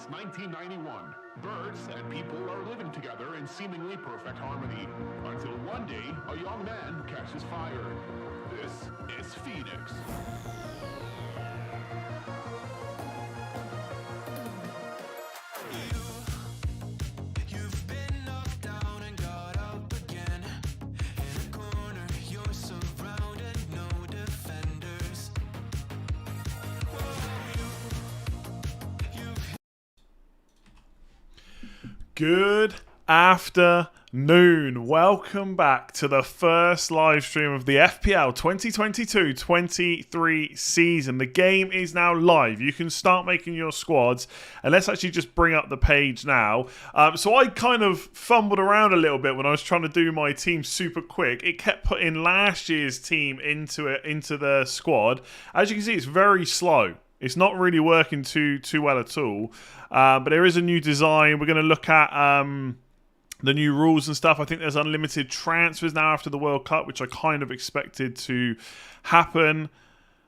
It's 1991. Birds and people are living together in seemingly perfect harmony. Until one day, a young man catches fire. This is Phoenix. You've been knocked down and got up again. In a corner, you're surrounded, no defenders. Good afternoon. Welcome back to the first live stream of the FPL 2022-23 season. The game is now live. You can start making your squads. And let's actually just bring up the page now. So I kind of fumbled around a little bit when I was trying to do my team super quick. It kept putting last year's team into the squad. As you can see, it's very slow. It's not really working too well at all. But there is a new design. We're going to look at the new rules and stuff. I think there's unlimited transfers now after the World Cup, which I kind of expected to happen.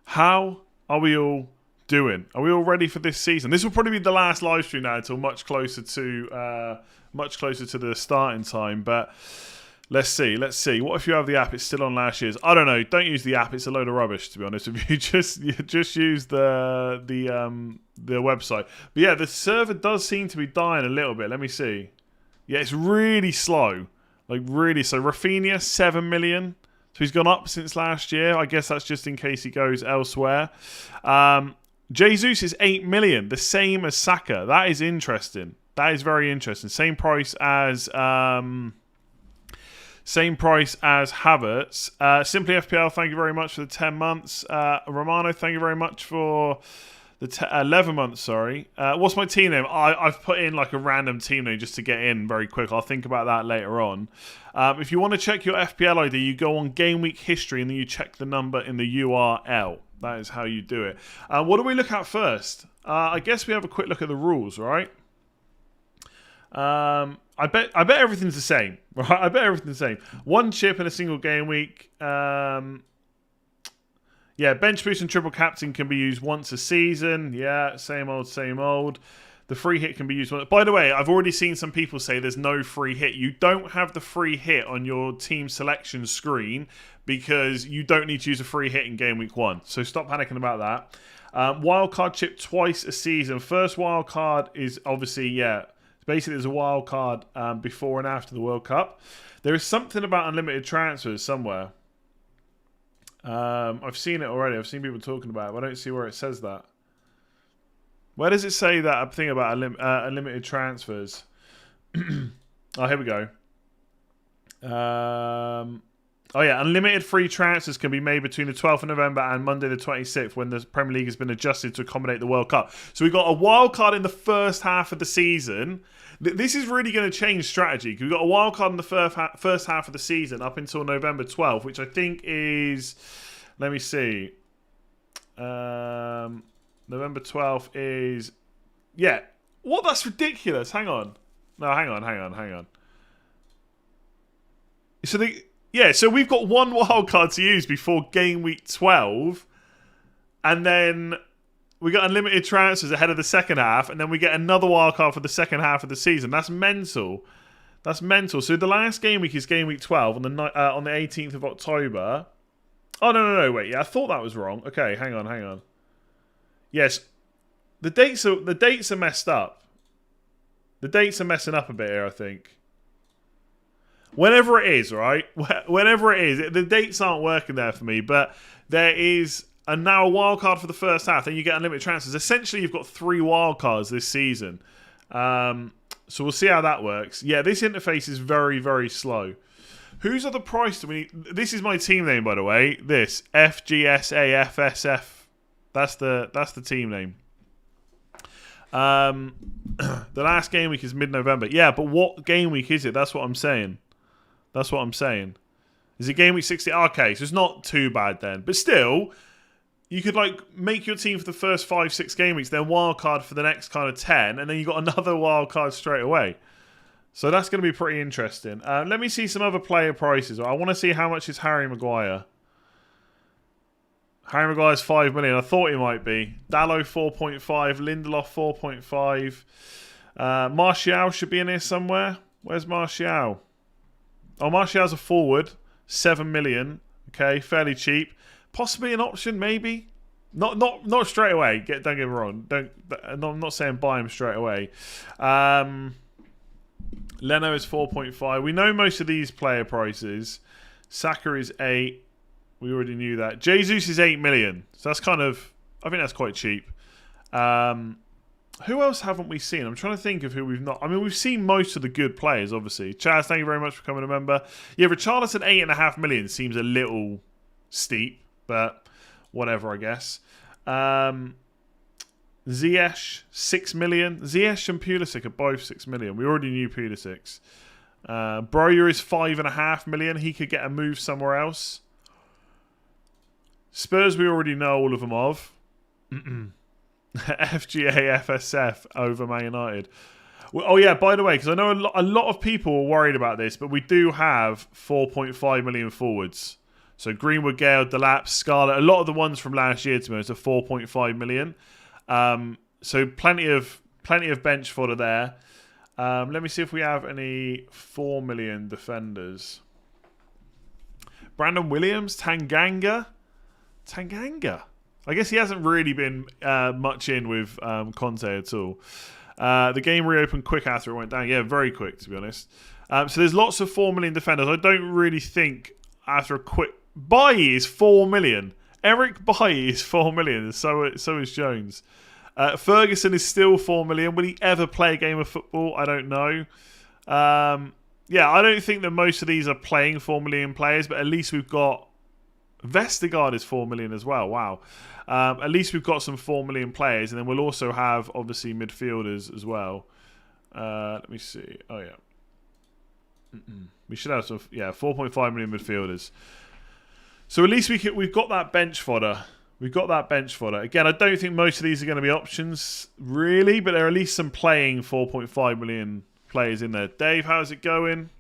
How are we all doing? Are we all ready for this season? This will probably be the last live stream now until much closer to the starting time. But let's see. What if you have the app? It's still on last year's. I don't know. Don't use the app. It's a load of rubbish, to be honest with you. Just use the website. But yeah, the server does seem to be dying a little bit. Let me see. Yeah, it's really slow. Like really slow. Rafinha, 7 million. So he's gone up since last year. I guess that's just in case he goes elsewhere. Jesus is 8 million. The same as Saka. That is interesting. That is very interesting. Same price as Havertz. Simply FPL, thank you very much for the 10 months. Romano, thank you very much for the 11 months, sorry. What's my team name? I've put in like a random team name just to get in very quick. I'll think about that later on. If you want to check your FPL ID, you go on Game Week History and then you check the number in the URL. That is how you do it. What do we look at first? I guess we have a quick look at the rules, right? I bet everything's the same, right? I bet everything's the same. One chip in a single game week. Yeah, bench boost and triple captain can be used once a season. Yeah, same old, same old. The free hit can be used once. By the way, I've already seen some people say there's no free hit. You don't have the free hit on your team selection screen because you don't need to use a free hit in game week 1. So stop panicking about that. Wildcard chip twice a season. First wildcard is obviously, yeah, basically there's a wildcard before and after the World Cup. There is something about unlimited transfers somewhere. I've seen it already. I've seen people talking about it, but I don't see where it says that. Where does it say that thing about unlimited transfers? Oh, here we go. Oh yeah, unlimited free transfers can be made between the 12th of November and Monday the 26th when the Premier League has been adjusted to accommodate the World Cup. So we've got a wild card in the first half of the season. This is really going to change strategy because we've got a wild card in the first half of the season up until November 12th, which I think is, let me see, November 12th is, yeah. What? That's ridiculous. Hang on. No, hang on. So we've got one wild card to use before game week 12, and then we got unlimited transfers ahead of the second half, and then we get another wild card for the second half of the season. That's mental. So the last game week is game week 12 on the 18th of October. Oh no, wait, yeah, I thought that was wrong. Okay, hang on. Yes, the dates are messed up. The dates are messing up a bit here, I think. Whenever it is, right? Whenever it is. The dates aren't working there for me, but there is now a wild card for the first half. Then you get unlimited transfers. Essentially, you've got 3 wild cards this season. So we'll see how that works. Yeah, this interface is very, very slow. Whose other price do we need? This is my team name, by the way. This FGSAFSF. That's the team name. The last game week is mid-November. Yeah, but what game week is it? That's what I'm saying. Is it game week 60? Okay, so it's not too bad then. But still, you could like make your team for the first 5-6 game weeks, then wild card for the next kind of 10, and then you got another wild card straight away. So that's going to be pretty interesting. Let me see some other player prices. I want to see how much is Harry Maguire. Harry Maguire's 5 million. I thought he might be. Dallo 4.5. Lindelof 4.5. Martial should be in here somewhere. Where's Martial? Oh, Martial's a forward. 7 million. Okay, fairly cheap. Possibly an option, maybe. Not straight away. Don't get me wrong. I'm not saying buy him straight away. Leno is 4.5. We know most of these player prices. Saka is 8. We already knew that. Jesus is 8 million. So that's kind of... I think that's quite cheap. Who else haven't we seen? I'm trying to think of who we've not... I mean, we've seen most of the good players, obviously. Chaz, thank you very much for becoming a member. Yeah, Richarlison 8.5 million seems a little steep, but whatever, I guess. Ziyech, 6 million. Ziyech and Pulisic are both 6 million. We already knew Pulisic. Broyer is 5.5 million. He could get a move somewhere else. Spurs, we already know all of them of. FGA, FSF over Man United. Well, oh, yeah, by the way, because I know a lot of people were worried about this, but we do have 4.5 million forwards. So Greenwood, Gale, Delap, Scarlett, a lot of the ones from last year, to be honest, are 4.5 million. So plenty of bench fodder there. Let me see if we have any 4 million defenders. Brandon Williams, Tanganga. I guess he hasn't really been much in with Conte at all. The game reopened quick after it went down. Yeah, very quick, to be honest. So there's lots of 4 million defenders. I don't really think after a quick... Bailly is 4 million. Eric Bailly is 4 million. So is Jones. Ferguson is still 4 million. Will he ever play a game of football? I don't know. Yeah, I don't think that most of these are playing 4 million players, but at least we've got... Vestergaard is 4 million as well. Wow. At least we've got some 4 million players, and then we'll also have, obviously, midfielders as well. Let me see. Oh, yeah. We should have some... Yeah, 4.5 million midfielders. So at least we've got that bench fodder. Again, I don't think most of these are going to be options, really, but there are at least some playing 4.5 million players in there. Dave, how's it going?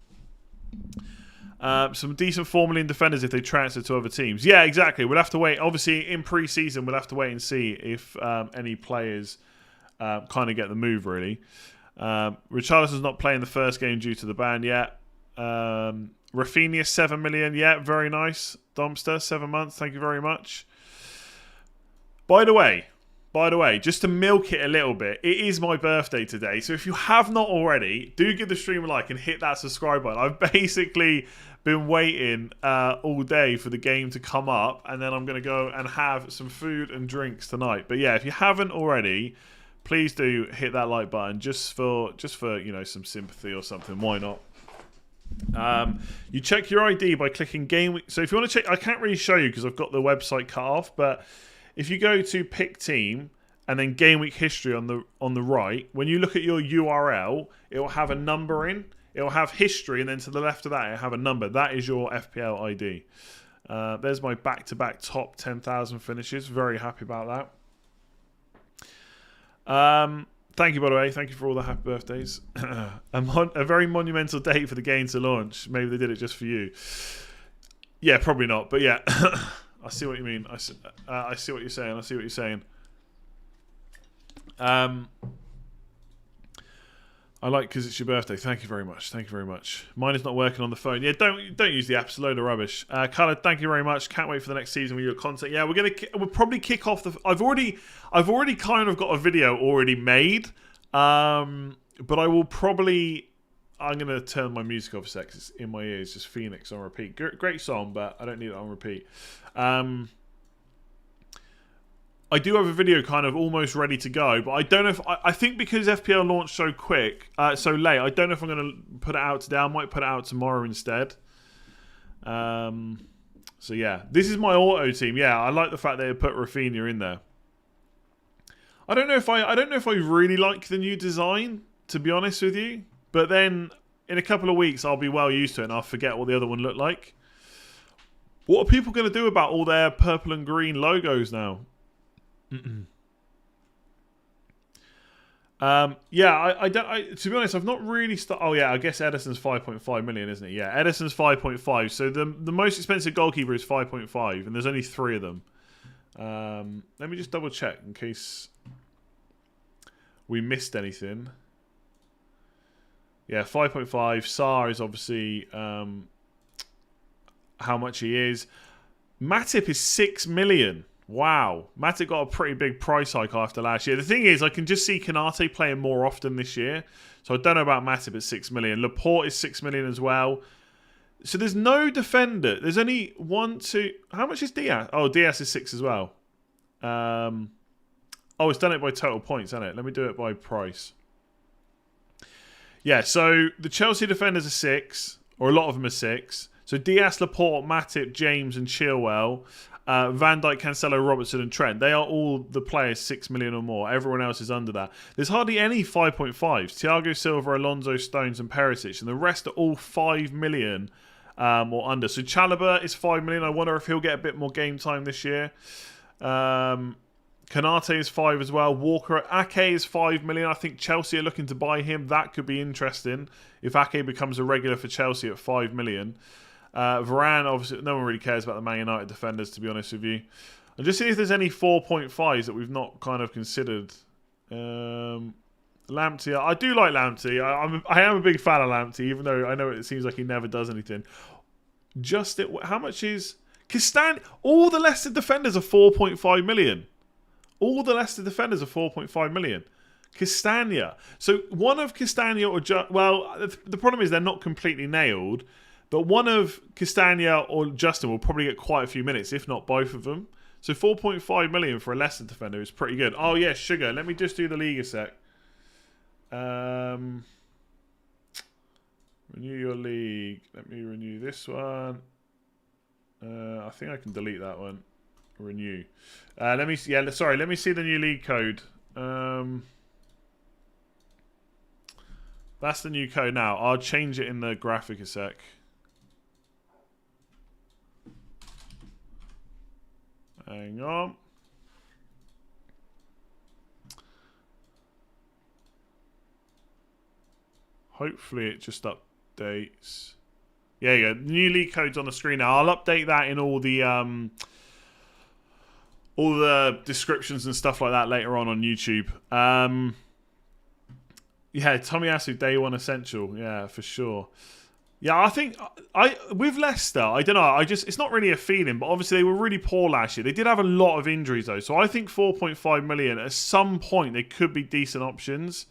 Some decent 4 million defenders if they transfer to other teams. Yeah, exactly. We'll have to wait. Obviously, in pre-season, we'll have to wait and see if any players kind of get the move, really. Richarlison's not playing the first game due to the ban yet. Rafinha, 7 million. Yeah, very nice. Domster, 7 months. Thank you very much. By the way, just to milk it a little bit, it is my birthday today. So if you have not already, do give the stream a like and hit that subscribe button. I've basically been waiting all day for the game to come up, and then I'm going to go and have some food and drinks tonight. But yeah, if you haven't already, please do hit that like button just for you know, some sympathy or something. Why not? You check your ID by clicking game week. So if you want to check, I can't really show you because I've got the website cut off, but if you go to pick team and then game week history on the right, when you look at your URL, it will have a number in. It will have history, and then to the left of that, it will have a number. That is your FPL ID. There's my back-to-back top 10,000 finishes. Very happy about that. Thank you, by the way. Thank you for all the happy birthdays. A very monumental date for the game to launch. Maybe they did it just for you. Yeah, probably not. But yeah, I see what you mean. I see what you're saying. I like because it's your birthday. Thank you very much. Mine is not working on the phone. Yeah, don't use the app. It's a load of rubbish. Carla, thank you very much. Can't wait for the next season with your content. Yeah, we'll probably kick off the... I've already kind of got a video already made, but I will probably I'm going to turn my music off a sec. It's in my ears, just Phoenix on repeat. Great song, but I don't need it on repeat. I do have a video kind of almost ready to go, but I don't know if... I think because FPL launched so so late, I don't know if I'm going to put it out today. I might put it out tomorrow instead. So yeah, this is my auto team. Yeah, I like the fact they put Rafinha in there. I don't know if I really like the new design, to be honest with you. But then in a couple of weeks, I'll be well used to it and I'll forget what the other one looked like. What are people going to do about all their purple and green logos now? Yeah, to be honest, I've not really oh yeah, I guess Edison's 5.5 million, isn't it? Yeah, Edison's 5.5. So the most expensive goalkeeper is 5.5, and there's only 3 of them. Let me just double check in case we missed anything. Yeah, 5.5. Sarr is obviously how much he is. Matip is 6 million. Wow. Matip got a pretty big price hike after last year. The thing is, I can just see Konate playing more often this year. So I don't know about Matip at 6 million. Laporte is 6 million as well. So there's no defender. There's only 1, 2... How much is Diaz? Oh, Diaz is 6 as well. Oh, it's done it by total points, hasn't it? Let me do it by price. Yeah, so the Chelsea defenders are 6. Or a lot of them are 6. So Diaz, Laporte, Matip, James and Chilwell... Van Dijk, Cancelo, Robertson and Trent. They are all the players 6 million or more. Everyone else is under that. There's hardly any 5.5s. Thiago Silva, Alonso, Stones and Perisic. And the rest are all 5 million or under. So Chalobah is 5 million. I wonder if he'll get a bit more game time this year. Konate is 5 as well. Walker, Ake is 5 million. I think Chelsea are looking to buy him. That could be interesting if Ake becomes a regular for Chelsea at 5 million. Varane, obviously, no one really cares about the Man United defenders, to be honest with you. I'm just seeing if there's any 4.5s that we've not kind of considered. Lamptey, I do like Lamptey. I am a big fan of Lamptey, even though I know it seems like he never does anything. How much is Castagne? All the Leicester defenders are 4.5 million. All the Leicester defenders are 4.5 million. Castagna. So one of Castagna or the problem is they're not completely nailed. But one of Castagna or Justin will probably get quite a few minutes, if not both of them. So 4.5 million for a Leicester defender is pretty good. Oh, yeah, Sugar. Let me just do the league a sec. Renew your league. Let me renew this one. I think I can delete that one. Renew. Let me see the new league code. That's the new code now. I'll change it in the graphic a sec. Hang on. Hopefully it just updates. Yeah, you go. New league code's on the screen now. I'll update that in all the descriptions and stuff like that later on YouTube. Yeah, Tomiyasu Day 1 Essential. Yeah, for sure. Yeah, I think with Leicester, I don't know. It's not really a feeling, but obviously they were really poor last year. They did have a lot of injuries though, so I think 4.5 million at some point they could be decent options.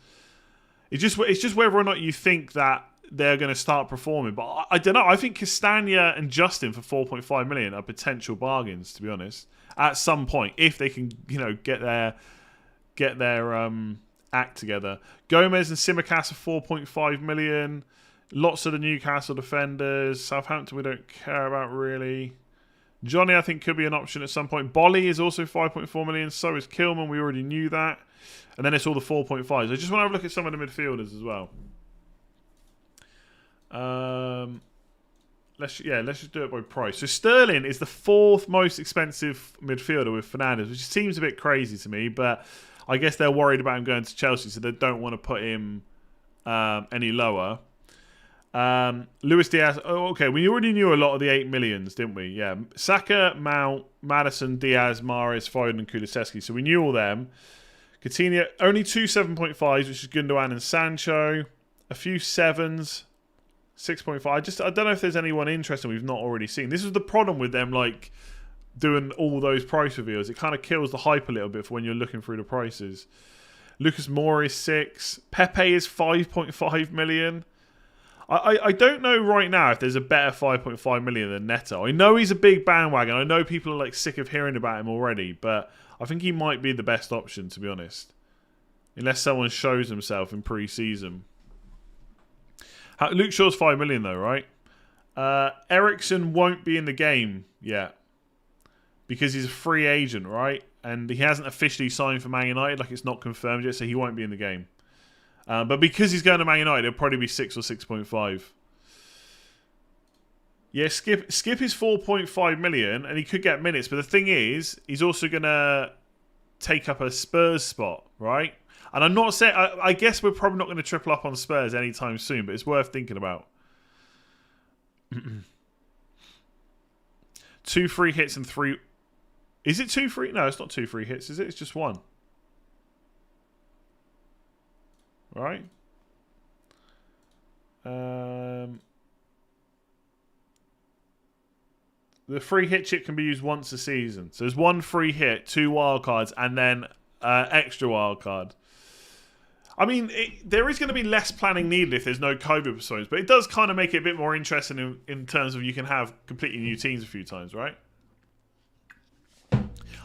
It's just whether or not you think that they're going to start performing. But I don't know. I think Castagna and Justin for 4.5 million are potential bargains, to be honest. At some point, if they can, get their act together. Gomez and Simicast are 4.5 million. Lots of the Newcastle defenders. Southampton we don't care about really. Johnny I think could be an option at some point. Bolly is also 5.4 million. So is Kilman. We already knew that. And then it's all the 4.5s. I just want to have a look at some of the midfielders as well. Let's just do it by price. So Sterling is the 4th most expensive midfielder with Fernandes, which seems a bit crazy to me, but I guess they're worried about him going to Chelsea, so they don't want to put him any lower. Luis Diaz. Oh, okay, we already knew a lot of the 8 millions, didn't we? Yeah. Saka, Mount, Maddison, Diaz, Mahrez, Foden, and Kulusevski. So we knew all them. Coutinho, only 2 7.5s, which is Gundogan and Sancho. A few 7s. 6.5. I don't know if there's anyone interesting we've not already seen. This is the problem with them, like, doing all those price reveals. It kind of kills the hype a little bit for when you're looking through the prices. Lucas Moura is 6. Pepe is 5.5 million. I don't know right now if there's a better 5.5 million than Neto. I know he's a big bandwagon. I know people are like sick of hearing about him already, but I think he might be the best option, to be honest. Unless someone shows himself in pre-season. Luke Shaw's 5 million though, right? Ericsson won't be in the game yet because he's a free agent, right? And he hasn't officially signed for Man United, like it's not confirmed yet, so he won't be in the game. But because he's going to Man United, it'll probably be 6 or 6.5. Yeah, Skip is 4.5 million, and he could get minutes. But the thing is, he's also going to take up a Spurs spot, right? And I'm not saying... I guess we're probably not going to triple up on Spurs anytime soon, but it's worth thinking about. 2 free hits and 3... Is it 2 free? No, it's not 2 free hits, is it? It's just 1. Right? The free hit chip can be used once a season. So there's 1 free hit, 2 wildcards, and then extra wildcard. I mean, there is going to be less planning needed if there's no COVID postponements, but it does kind of make it a bit more interesting in terms of you can have completely new teams a few times, right?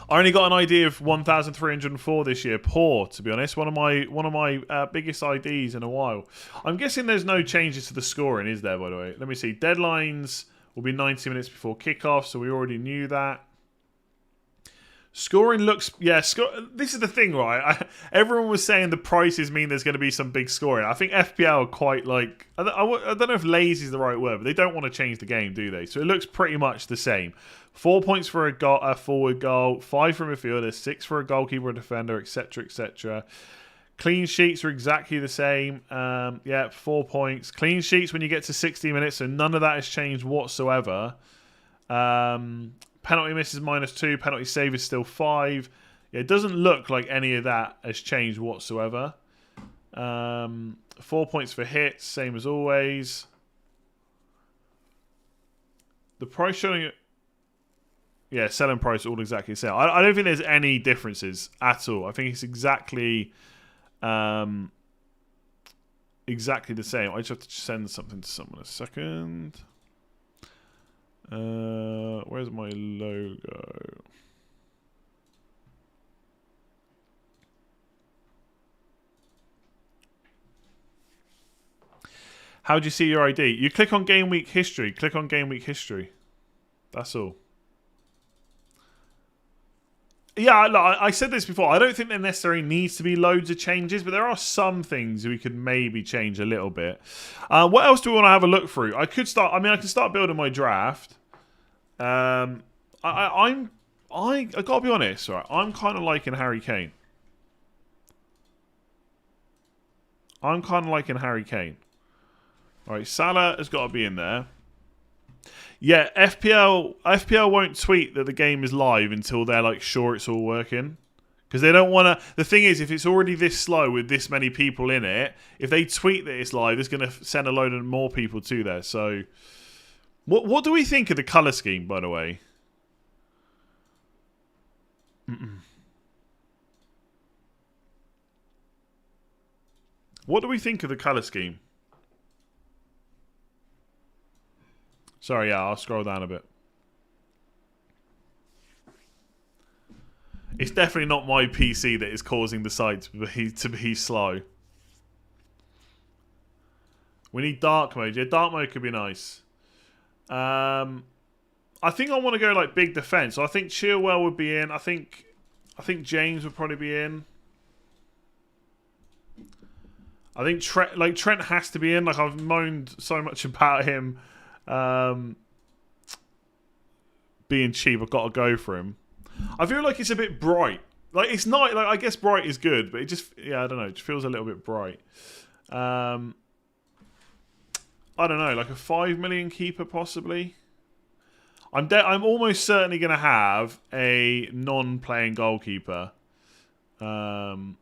I only got an ID of 1,304 this year. Poor, to be honest. One of my biggest IDs in a while. I'm guessing there's no changes to the scoring, is there, by the way? Let me see. Deadlines will be 90 minutes before kickoff, so we already knew that. Scoring looks... Yeah, this is the thing, right? Everyone was saying the prices mean there's going to be some big scoring. I think FPL are quite like... I don't know if lazy is the right word, but they don't want to change the game, do they? So it looks pretty much the same. 4 points for a forward goal, 5 for a midfielder, 6 for a goalkeeper or defender, etc., etc. Clean sheets are exactly the same. 4 points. Clean sheets when you get to 60 minutes, so none of that has changed whatsoever. Penalty miss is -2. Penalty save is still 5. Yeah, it doesn't look like any of that has changed whatsoever. 4 points for hits, same as always. The price showing... Yeah, selling price all exactly the same. I don't think there's any differences at all. I think it's exactly the same. I just have to send something to someone a second. Where's my logo? How do you see your ID? You click on game week history. Click on game week history. That's all. Yeah, look, I said this before. I don't think there necessarily needs to be loads of changes, but there are some things we could maybe change a little bit. What else do we want to have a look through? I can start building my draft. I gotta be honest, right? I'm kind of liking Harry Kane. All right, Salah has got to be in there. Yeah, FPL won't tweet that the game is live until they're like sure it's all working. Because they don't want to... The thing is, if it's already this slow with this many people in it, if they tweet that it's live, it's going to send a load of more people to there. So, what do we think of the colour scheme, by the way? What do we think of the colour scheme? Sorry, yeah, I'll scroll down a bit. It's definitely not my PC that is causing the site to be slow. We need dark mode. Yeah, dark mode could be nice. I think I want to go like big defense. So I think Chilwell would be in. I think James would probably be in. I think Trent has to be in. Like I've moaned so much about him being cheap. I've got to go for him. I feel like it's a bit bright. Like it's not like I guess bright is good, but it just I don't know. It just feels a little bit bright. I don't know, like a 5 million keeper possibly. I'm almost certainly going to have a non-playing goalkeeper. The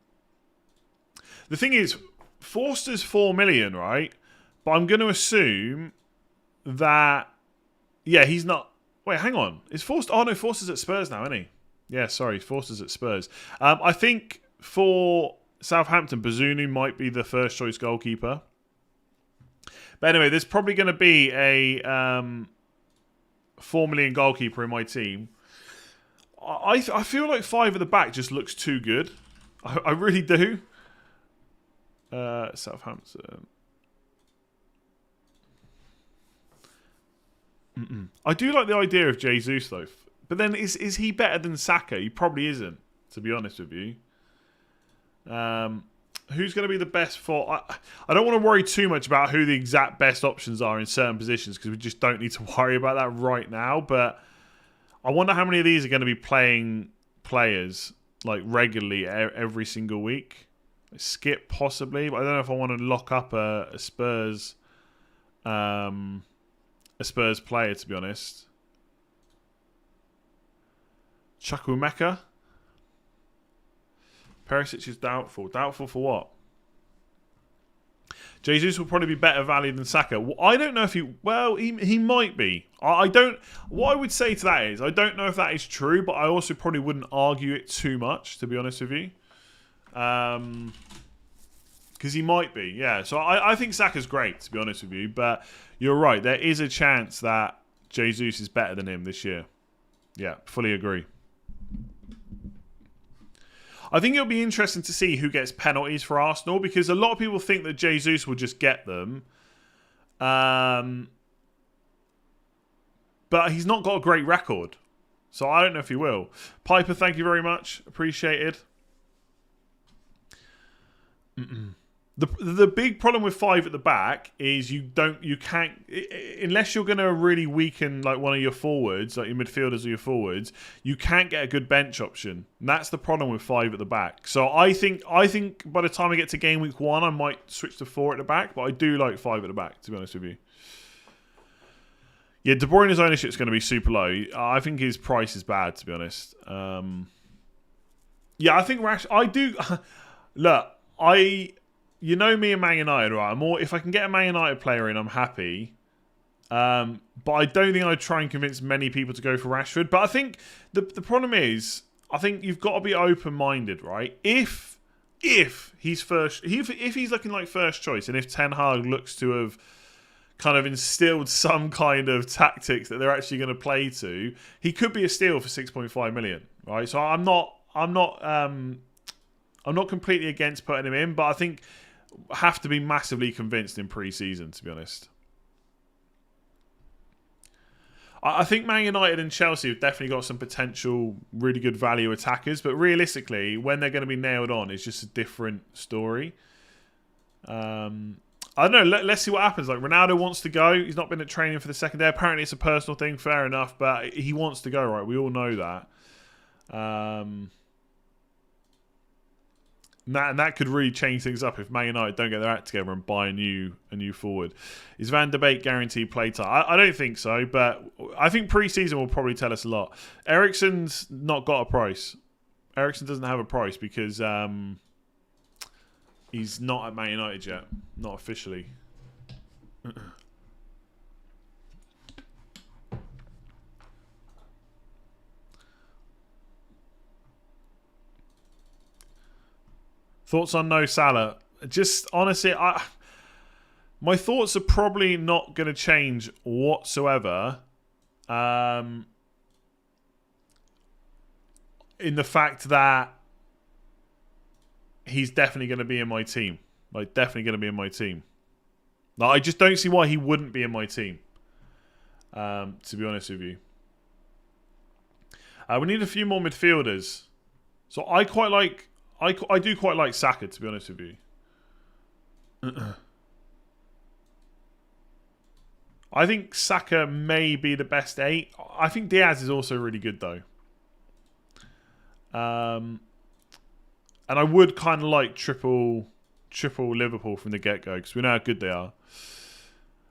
thing is, Forster's 4 million, right? But I'm going to assume that he's not. Wait, hang on. Is Forster? Oh no, Forster's at Spurs now, isn't he? Yeah, sorry, Forster's at Spurs. I think for Southampton, Bazunu might be the first choice goalkeeper. But anyway, there's probably going to be a 4 million goalkeeper in my team. I feel like 5 at the back just looks too good. I really do. Southampton. I do like the idea of Jesus though. But then is he better than Saka? He probably isn't, to be honest with you. Who's going to be the best for... I don't want to worry too much about who the exact best options are in certain positions because we just don't need to worry about that right now. But I wonder how many of these are going to be playing players like regularly every single week. Skip possibly, but I don't know if I want to lock up a Spurs player, to be honest. Chukwuemeka. Perisic is doubtful. Doubtful for what? Jesus will probably be better value than Saka. I don't know if he... Well, he might be. I don't... What I would say to that is, I don't know if that is true, but I also probably wouldn't argue it too much, to be honest with you. Because he might be, yeah. So I think Saka's great, to be honest with you. But you're right. There is a chance that Jesus is better than him this year. Yeah, fully agree. I think it'll be interesting to see who gets penalties for Arsenal because a lot of people think that Jesus will just get them. But he's not got a great record. So I don't know if he will. Piper, thank you very much. Appreciated. The big problem with 5 at the back is you can't unless you're going to really weaken like one of your forwards, like your midfielders or your forwards, you can't get a good bench option. And that's the problem with 5 at the back. So I think by the time I get to game week 1, I might switch to 4 at the back, but I do like 5 at the back, to be honest with you. Yeah, De Bruyne's ownership is going to be super low. I think his price is bad, to be honest. Yeah, I think I do. Look, you know me and Man United, right? If I can get a Man United player in, I'm happy. But I don't think I'd try and convince many people to go for Rashford. But I think the problem is, I think you've got to be open-minded, right? If he's looking like first choice, and if Ten Hag looks to have kind of instilled some kind of tactics that they're actually going to play to, he could be a steal for 6.5 million, right? So I'm not completely against putting him in, but I think have to be massively convinced in pre-season, to be honest. I think Man United and Chelsea have definitely got some potential really good value attackers, but realistically, when they're going to be nailed on, it's just a different story. I don't know. Let's see what happens. Like, Ronaldo wants to go. He's not been at training for the second day. Apparently, it's a personal thing. Fair enough, but he wants to go, right? We all know that. And that could really change things up if Man United don't get their act together and buy a new forward. Is Van de Beek guaranteed play time? I don't think so, but I think pre-season will probably tell us a lot. Eriksen's not got a price. Eriksen doesn't have a price because he's not at Man United yet. Not officially. Thoughts on no Salah? Just honestly, my thoughts are probably not going to change whatsoever. In the fact that he's definitely going to be in my team. Like, definitely going to be in my team. Like, I just don't see why he wouldn't be in my team. To be honest with you. We need a few more midfielders. So I do quite like Saka, to be honest with you. I think Saka may be the best 8. I think Diaz is also really good, though. And I would kind of like triple Liverpool from the get-go, because we know how good they are.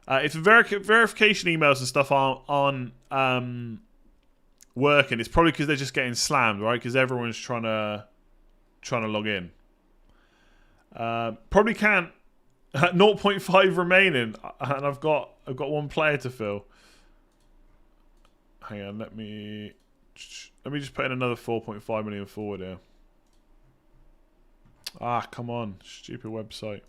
If verification emails and stuff aren't working, it's probably because they're just getting slammed, right? Because everyone's trying to log in. Probably can't. 0.5 remaining, and I've got one player to fill. Hang on, let me just put in another 4.5 million forward here. Ah, come on, stupid website.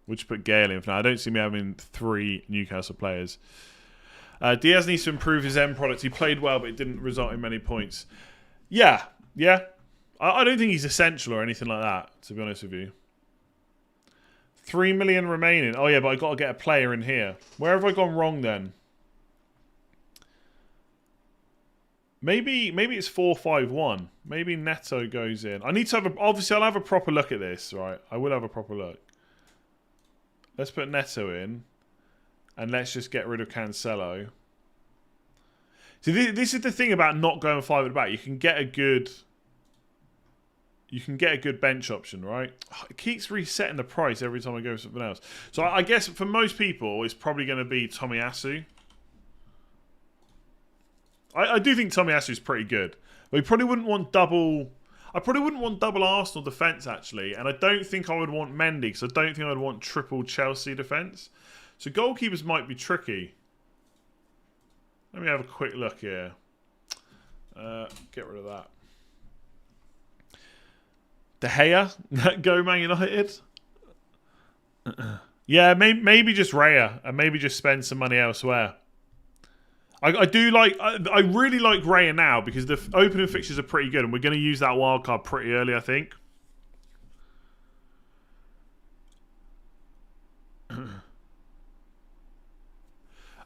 We'll just put Gale in for now. I don't see me having 3 Newcastle players. Diaz needs to improve his end product. He played well, but it didn't result in many points. Yeah. I don't think he's essential or anything like that, to be honest with you. 3 million remaining. Oh, yeah, but I got to get a player in here. Where have I gone wrong then? Maybe it's 4-5-1. Maybe Neto goes in. I need to have obviously I'll have a proper look at this, right? I will have a proper look. Let's put Neto in. And let's just get rid of Cancelo. So this is the thing about not going 5 at the back. You can get a good bench option, right? It keeps resetting the price every time I go with something else. So I guess for most people, it's probably going to be Tomiyasu. I do think Tomiyasu is pretty good. But we probably wouldn't want double... I probably wouldn't want double Arsenal defence, actually. And I don't think I would want Mendy, because I don't think I would want triple Chelsea defence. So goalkeepers might be tricky. Let me have a quick look here. Get rid of that. De Gea, go Man United. Yeah, maybe just Raya, and maybe just spend some money elsewhere. I do like. I really like Raya now because the opening fixtures are pretty good, and we're going to use that wild card pretty early, I think.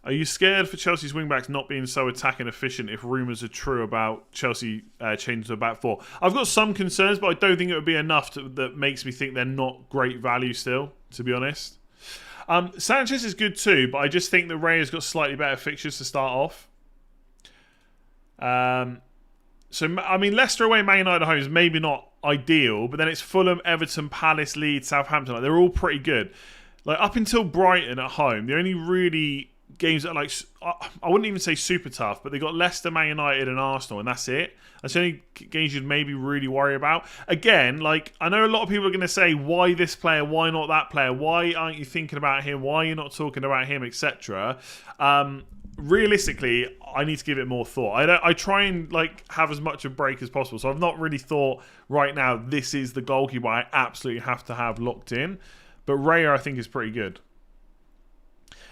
Are you scared for Chelsea's wingbacks not being so attacking efficient if rumours are true about Chelsea changing to a back 4? I've got some concerns, but I don't think it would be enough that makes me think they're not great value still, to be honest. Sanchez is good too, but I just think that Raya's got slightly better fixtures to start off. So, I mean, Leicester away, Man United at home is maybe not ideal, but then it's Fulham, Everton, Palace, Leeds, Southampton. Like, they're all pretty good. Like, up until Brighton at home, the only really... games that are like, I wouldn't even say super tough, but they got Leicester, Man United and Arsenal, and that's it. That's the only games you'd maybe really worry about. Again, like, I know a lot of people are going to say, why this player, why not that player, why aren't you thinking about him, why are you not talking about him, etc. Realistically, I need to give it more thought. I try and like have as much of a break as possible, so I've not really thought right now this is the goalkeeper I absolutely have to have locked in, but Raya I think is pretty good.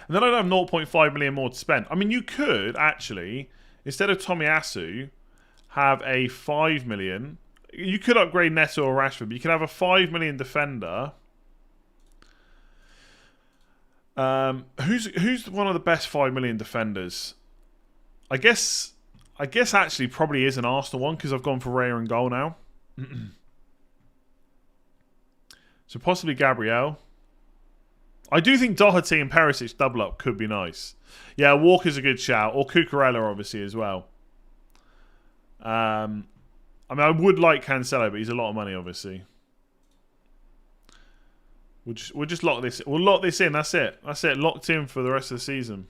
And then I'd have 0.5 million more to spend. I mean, you could actually, instead of Tomiyasu, have a 5 million. You could upgrade Neto or Rashford, but you could have a 5 million defender. Who's one of the best 5 million defenders? I guess actually probably is an Arsenal one because I've gone for Raya and goal now. So possibly Gabriel. I do think Doherty and Perisic double up could be nice. Yeah, Walker's a good shout. Or Cucurella, obviously, as well. I mean, I would like Cancelo, but he's a lot of money, obviously. We'll just lock this. We'll lock this in. That's it. That's it. Locked in for the rest of the season.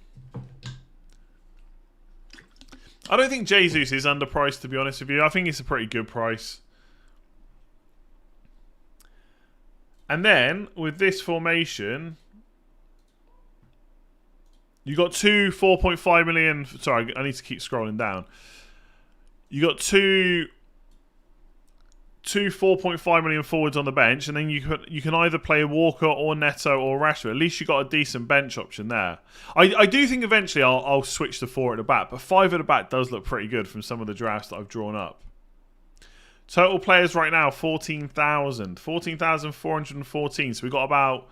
I don't think Jesus is underpriced, to be honest with you. I think it's a pretty good price. And then, with this formation... You got 2 4.5 million... Sorry, I need to keep scrolling down. You got two 4.5 million forwards on the bench, and then you can either play Walker or Neto or Rashford. At least you got a decent bench option there. I do think eventually I'll switch to 4 at the back, but 5 at the back does look pretty good from some of the drafts that I've drawn up. Total players right now, 14,000. 14,414. So we've got about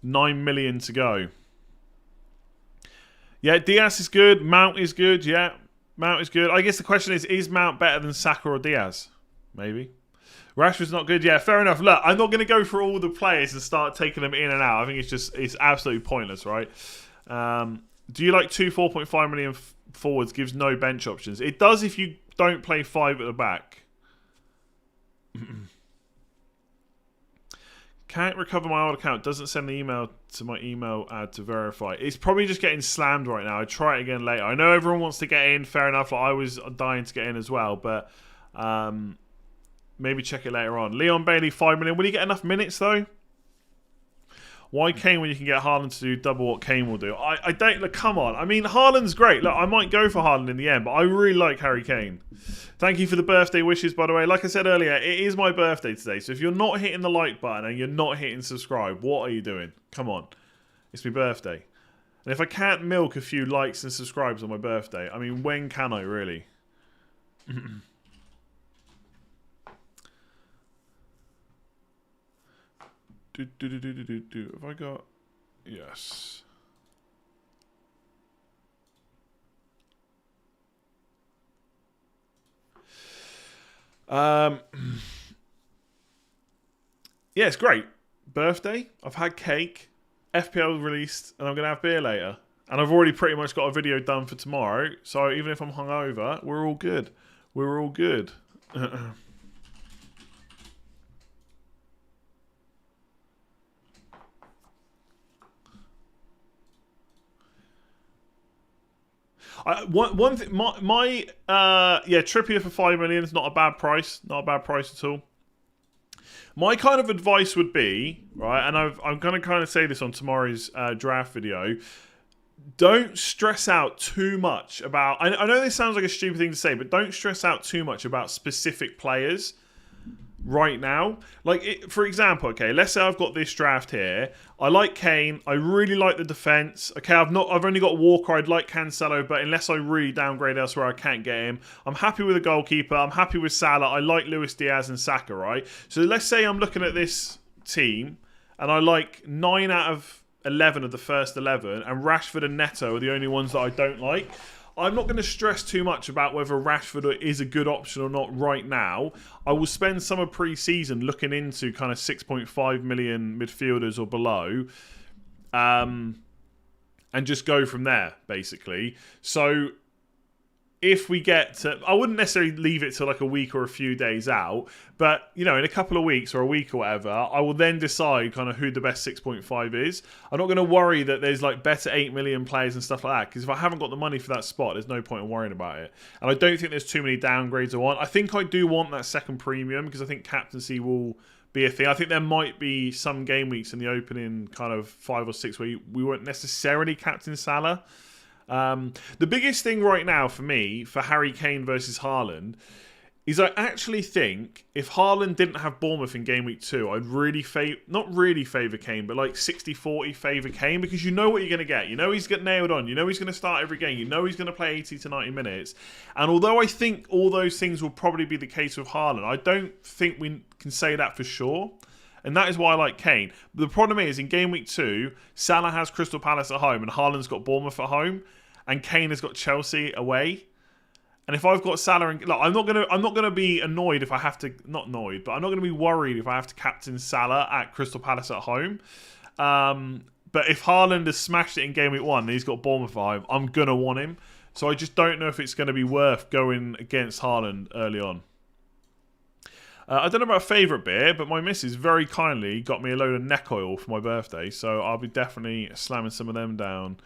9 million to go. Yeah, Diaz is good. Mount is good. Yeah, Mount is good. I guess the question is Mount better than Saka or Diaz? Maybe. Rashford's not good. Yeah, fair enough. Look, I'm not going to go through all the players and start taking them in and out. I think it's absolutely pointless, right? Do you like 2 4.5 million forwards gives no bench options? It does if you don't play 5 at the back. Can't recover my old account. Doesn't send the email to my email ad to verify. It's probably just getting slammed right now. I'll try it again later. I know everyone wants to get in. Fair enough. Like, I was dying to get in as well. But maybe check it later on. Leon Bailey, 5 million. Will he get enough minutes, though? Why Kane when you can get Haaland to do double what Kane will do? I don't... Look, come on. I mean, Haaland's great. Look, I might go for Haaland in the end, but I really like Harry Kane. Thank you for the birthday wishes, by the way. Like I said earlier, it is my birthday today, so if you're not hitting the like button and you're not hitting subscribe, what are you doing? Come on. It's my birthday. And if I can't milk a few likes and subscribes on my birthday, I mean, when can I, really? Have I got... Yes. Yeah, it's great. Birthday, I've had cake, FPL released, and I'm going to have beer later. And I've already pretty much got a video done for tomorrow, so even if I'm hungover, we're all good. We're all good. One thing, yeah, Trippier for 5 million is not a bad price. Not a bad price at all. My kind of advice would be, right, and I'm going to kind of say this on tomorrow's draft video, don't stress out too much about... I know this sounds like a stupid thing to say, but don't stress out too much about specific players right now. Like, for example, okay, let's say I've got this draft here. I like Kane. I really like the defense. Okay, I've only got Walker. I'd like Cancelo, but unless I really downgrade elsewhere, I can't get him. I'm happy with the goalkeeper. I'm happy with Salah. I like Luis Diaz and Saka, right? So let's say I'm looking at this team and I like 9 out of 11 of the first 11, and Rashford and Neto are the only ones that I don't like. I'm not going to stress too much about whether Rashford is a good option or not right now. I will spend some of pre-season looking into kind of 6.5 million midfielders or below, and just go from there, basically. So if we get to... I wouldn't necessarily leave it to like a week or a few days out, but, you know, in a couple of weeks or a week or whatever, I will then decide kind of who the best 6.5 is. I'm not going to worry that there's like better 8 million players and stuff like that, because if I haven't got the money for that spot, there's no point in worrying about it. And I don't think there's too many downgrades I want. I think I do want that second premium, because I think captaincy will be a thing. I think there might be some game weeks in the opening kind of 5 or 6 where we won't necessarily captain Salah. The biggest thing right now for me, for Harry Kane versus Haaland, is I actually think if Haaland didn't have Bournemouth in game week 2, I'd really not really favour Kane, but like 60-40 favour Kane, because you know what you're going to get. You know he's got nailed on. You know he's going to start every game. You know he's going to play 80 to 90 minutes. And although I think all those things will probably be the case with Haaland, I don't think we can say that for sure. And that is why I like Kane. But the problem is, in game week 2, Salah has Crystal Palace at home and Haaland's got Bournemouth at home, and Kane has got Chelsea away. And if I've got Salah, and look, I'm not gonna be annoyed if I have to, not annoyed, but I'm not gonna be worried if I have to captain Salah at Crystal Palace at home. But if Haaland has smashed it in game week 1 and he's got Bournemouth at home, I'm gonna want him. So I just don't know if it's going to be worth going against Haaland early on. I don't know about favourite beer, but my missus very kindly got me a load of neck oil for my birthday, so I'll be definitely slamming some of them down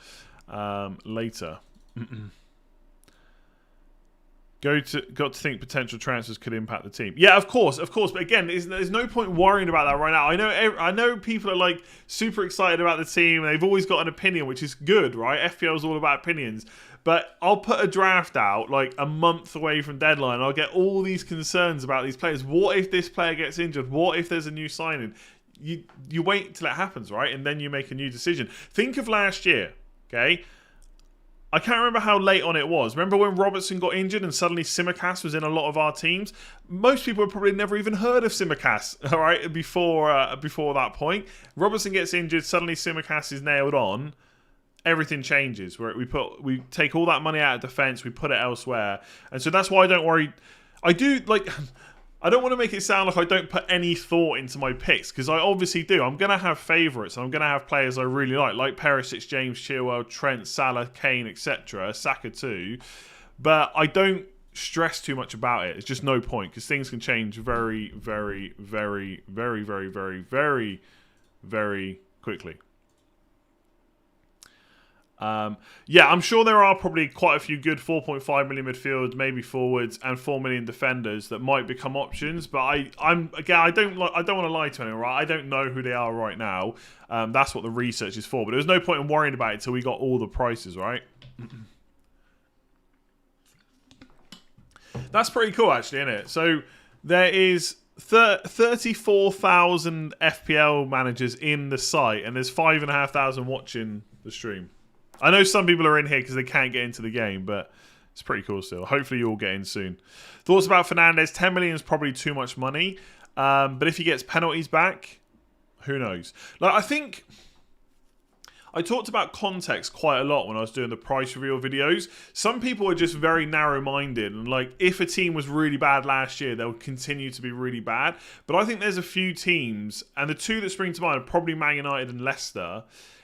later. Got to think potential transfers could impact the team. Yeah, of course. But again, there's no point worrying about that right now. I know people are like super excited about the team. They've always got an opinion, which is good, right? FPL is all about opinions. But I'll put a draft out like a month away from deadline. I'll get all these concerns about these players. What if this player gets injured? What if there's a new signing? You wait till it happens, right? And then you make a new decision. Think of last year, okay? I can't remember how late on it was. Remember when Robertson got injured and suddenly Tsimikas was in a lot of our teams? Most people had probably never even heard of Tsimikas, all right, before that point. Robertson gets injured, suddenly Tsimikas is nailed on. Everything changes. We take all that money out of defence, we put it elsewhere. And so that's why I don't worry. I don't want to make it sound like I don't put any thought into my picks, because I obviously do. I'm going to have favourites, and I'm going to have players I really like Perisic, James, Chilwell, Trent, Salah, Kane, etc. Saka too. But I don't stress too much about it. It's just no point, because things can change very, very, very, very, very, very, very, very quickly. Yeah, I'm sure there are probably quite a few good 4.5 million midfields, maybe forwards, and 4 million defenders that might become options. But I don't want to lie to anyone, right? I don't know who they are right now. That's what the research is for. But there was no point in worrying about it until we got all the prices, right? That's pretty cool, actually, isn't it? So there is 34,000 FPL managers in the site, and there's 5,500 watching the stream. I know some people are in here because they can't get into the game, but it's pretty cool still. Hopefully you all get in soon. Thoughts about Fernandes? 10 million is probably too much money. But if he gets penalties back, who knows? Like, I think I talked about context quite a lot when I was doing the price reveal videos. Some people are just very narrow-minded. And like, if a team was really bad last year, they'll continue to be really bad. But I think there's a few teams, and the two that spring to mind are probably Man United and Leicester,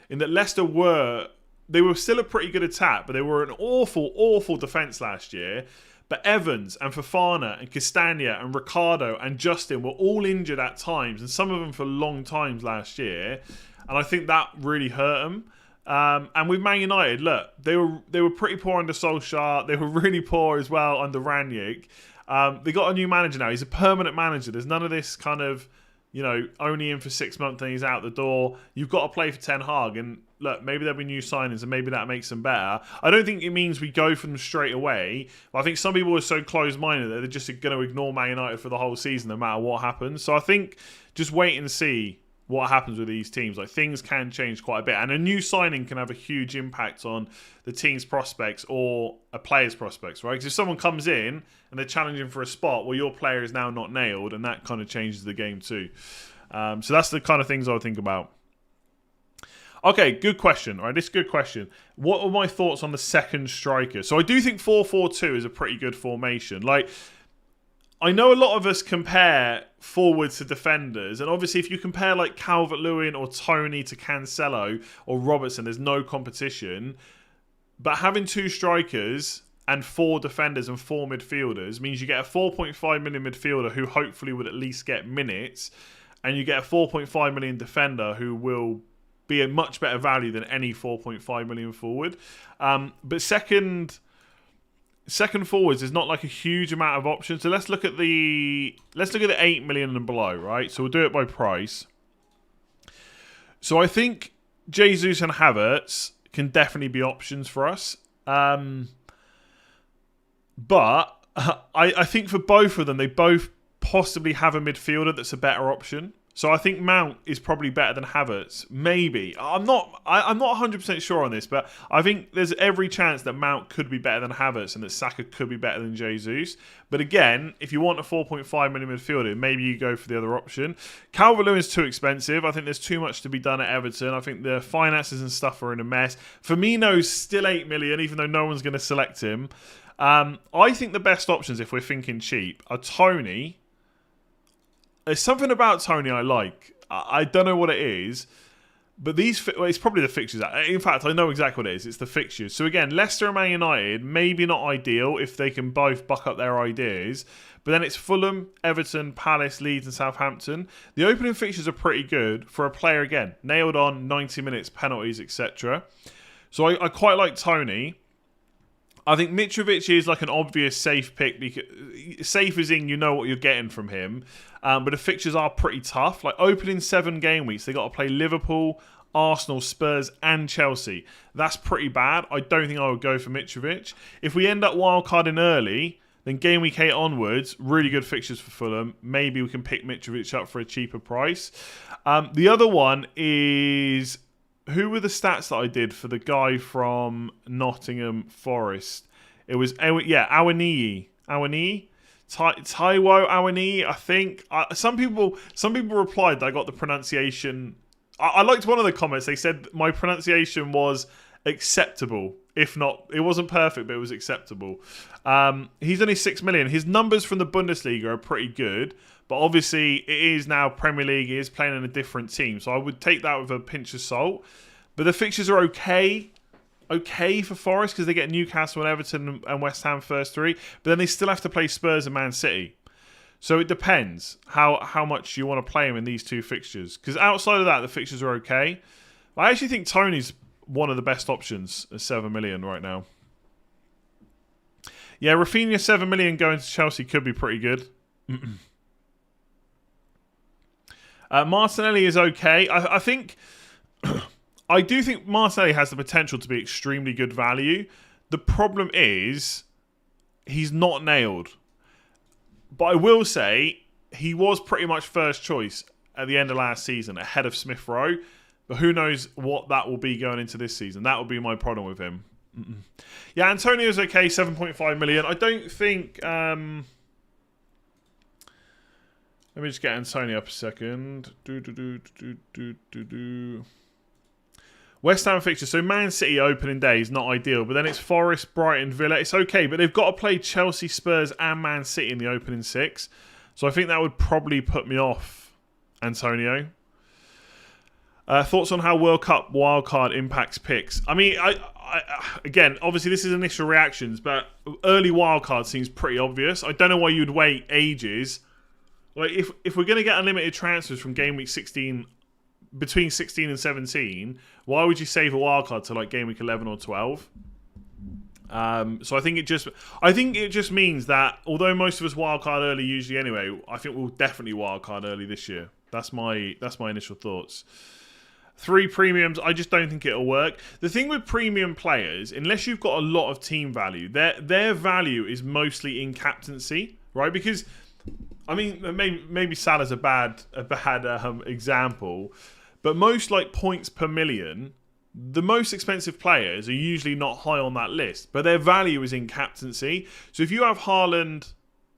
in that Leicester were still a pretty good attack, but they were an awful defence last year. But Evans and Fofana and Castagna and Ricardo and Justin were all injured at times, and some of them for long times last year. And I think that really hurt them. And with Man United, look, they were pretty poor under Solskjaer. They were really poor as well under Rangnick. They got a new manager now. He's a permanent manager. There's none of this kind of, only in for 6 months and he's out the door. You've got to play for Ten Hag. And look, maybe there'll be new signings and maybe that makes them better. I don't think it means we go for them straight away. But I think some people are so close-minded that they're just going to ignore Man United for the whole season no matter what happens. So I think just wait and see what happens with these teams. Like, things can change quite a bit, and a new signing can have a huge impact on the team's prospects or a player's prospects, right? Because if someone comes in and they're challenging for a spot, well, your player is now not nailed, and that kind of changes the game too. So that's the kind of things I would think about. Okay, good question. All right, this is a good question. What are my thoughts on the second striker? So I do think 4-4-2 is a pretty good formation. Like, I know a lot of us compare forwards to defenders, and obviously if you compare like Calvert-Lewin or Tony to Cancelo or Robertson, there's no competition. But having two strikers and 4 defenders and 4 midfielders means you get a 4.5 million midfielder who hopefully would at least get minutes, and you get a 4.5 million defender who will be a much better value than any 4.5 million forward. But second forwards is not like a huge amount of options. So let's look at the 8 million and below, right? So we'll do it by price. So I think Jesus and Havertz can definitely be options for us. But I think for both of them, they both possibly have a midfielder that's a better option. So I think Mount is probably better than Havertz. Maybe. I'm not 100% sure on this, but I think there's every chance that Mount could be better than Havertz and that Saka could be better than Jesus. But again, if you want a 4.5 million midfielder, maybe you go for the other option. Calvert-Lewin is too expensive. I think there's too much to be done at Everton. I think the finances and stuff are in a mess. Firmino's still 8 million, even though no one's going to select him. I think the best options, if we're thinking cheap, are Tony. There's something about Tony I like. I don't know what it is, but it's probably the fixtures. In fact, I know exactly what it is. It's the fixtures. So again, Leicester and Man United, maybe not ideal if they can both buck up their ideas. But then it's Fulham, Everton, Palace, Leeds and Southampton. The opening fixtures are pretty good for a player, again, nailed on, 90 minutes, penalties, etc. So I quite like Tony. I think Mitrovic is like an obvious safe pick. Because safe as in you know what you're getting from him. But the fixtures are pretty tough. Like opening 7 game weeks, they got to play Liverpool, Arsenal, Spurs and Chelsea. That's pretty bad. I don't think I would go for Mitrovic. If we end up wildcarding early, then game week 8 onwards, really good fixtures for Fulham. Maybe we can pick Mitrovic up for a cheaper price. The other one is... Who were the stats that I did for the guy from Nottingham Forest? It was, Awaniyi. Taiwo Awaniyi, I think. Some people replied that I got the pronunciation. I liked one of the comments. They said my pronunciation was acceptable. If not, it wasn't perfect, but it was acceptable. He's only 6 million. His numbers from the Bundesliga are pretty good. But obviously, it is now Premier League. He is playing in a different team. So I would take that with a pinch of salt. But the fixtures are okay for Forest because they get Newcastle and Everton and West Ham first 3. But then they still have to play Spurs and Man City. So it depends how much you want to play him in these 2 fixtures. Because outside of that, the fixtures are okay. I actually think Tony's one of the best options at 7 million right now. Yeah, Rafinha 7 million going to Chelsea could be pretty good. Martinelli is okay. I think I do think Martinelli has the potential to be extremely good value. The problem is he's not nailed. But I will say he was pretty much first choice at the end of last season, ahead of Smith Rowe. But who knows what that will be going into this season. That will be my problem with him. Yeah, Antonio's okay, 7.5 million. I don't think... let me just get Antonio up a second. West Ham fixture. So Man City opening day is not ideal, but then it's Forest, Brighton, Villa. It's okay, but they've got to play Chelsea, Spurs and Man City in the opening 6. So I think that would probably put me off Antonio. Thoughts on how World Cup wildcard impacts picks? I mean, I again, obviously this is initial reactions, but early wildcard seems pretty obvious. I don't know why you'd wait ages. Like if we're going to get unlimited transfers from game week 16, between 16 and 17, why would you save a wildcard to like game week 11 or 12? So I think it just means that although most of us wildcard early usually anyway, I think we'll definitely wildcard early this year. That's my initial thoughts. 3 premiums, I just don't think it'll work. The thing with premium players, unless you've got a lot of team value, their value is mostly in captaincy, right? Because I mean, maybe Salah's a bad example, but most like points per million, the most expensive players are usually not high on that list, but their value is in captaincy. So if you have Haaland,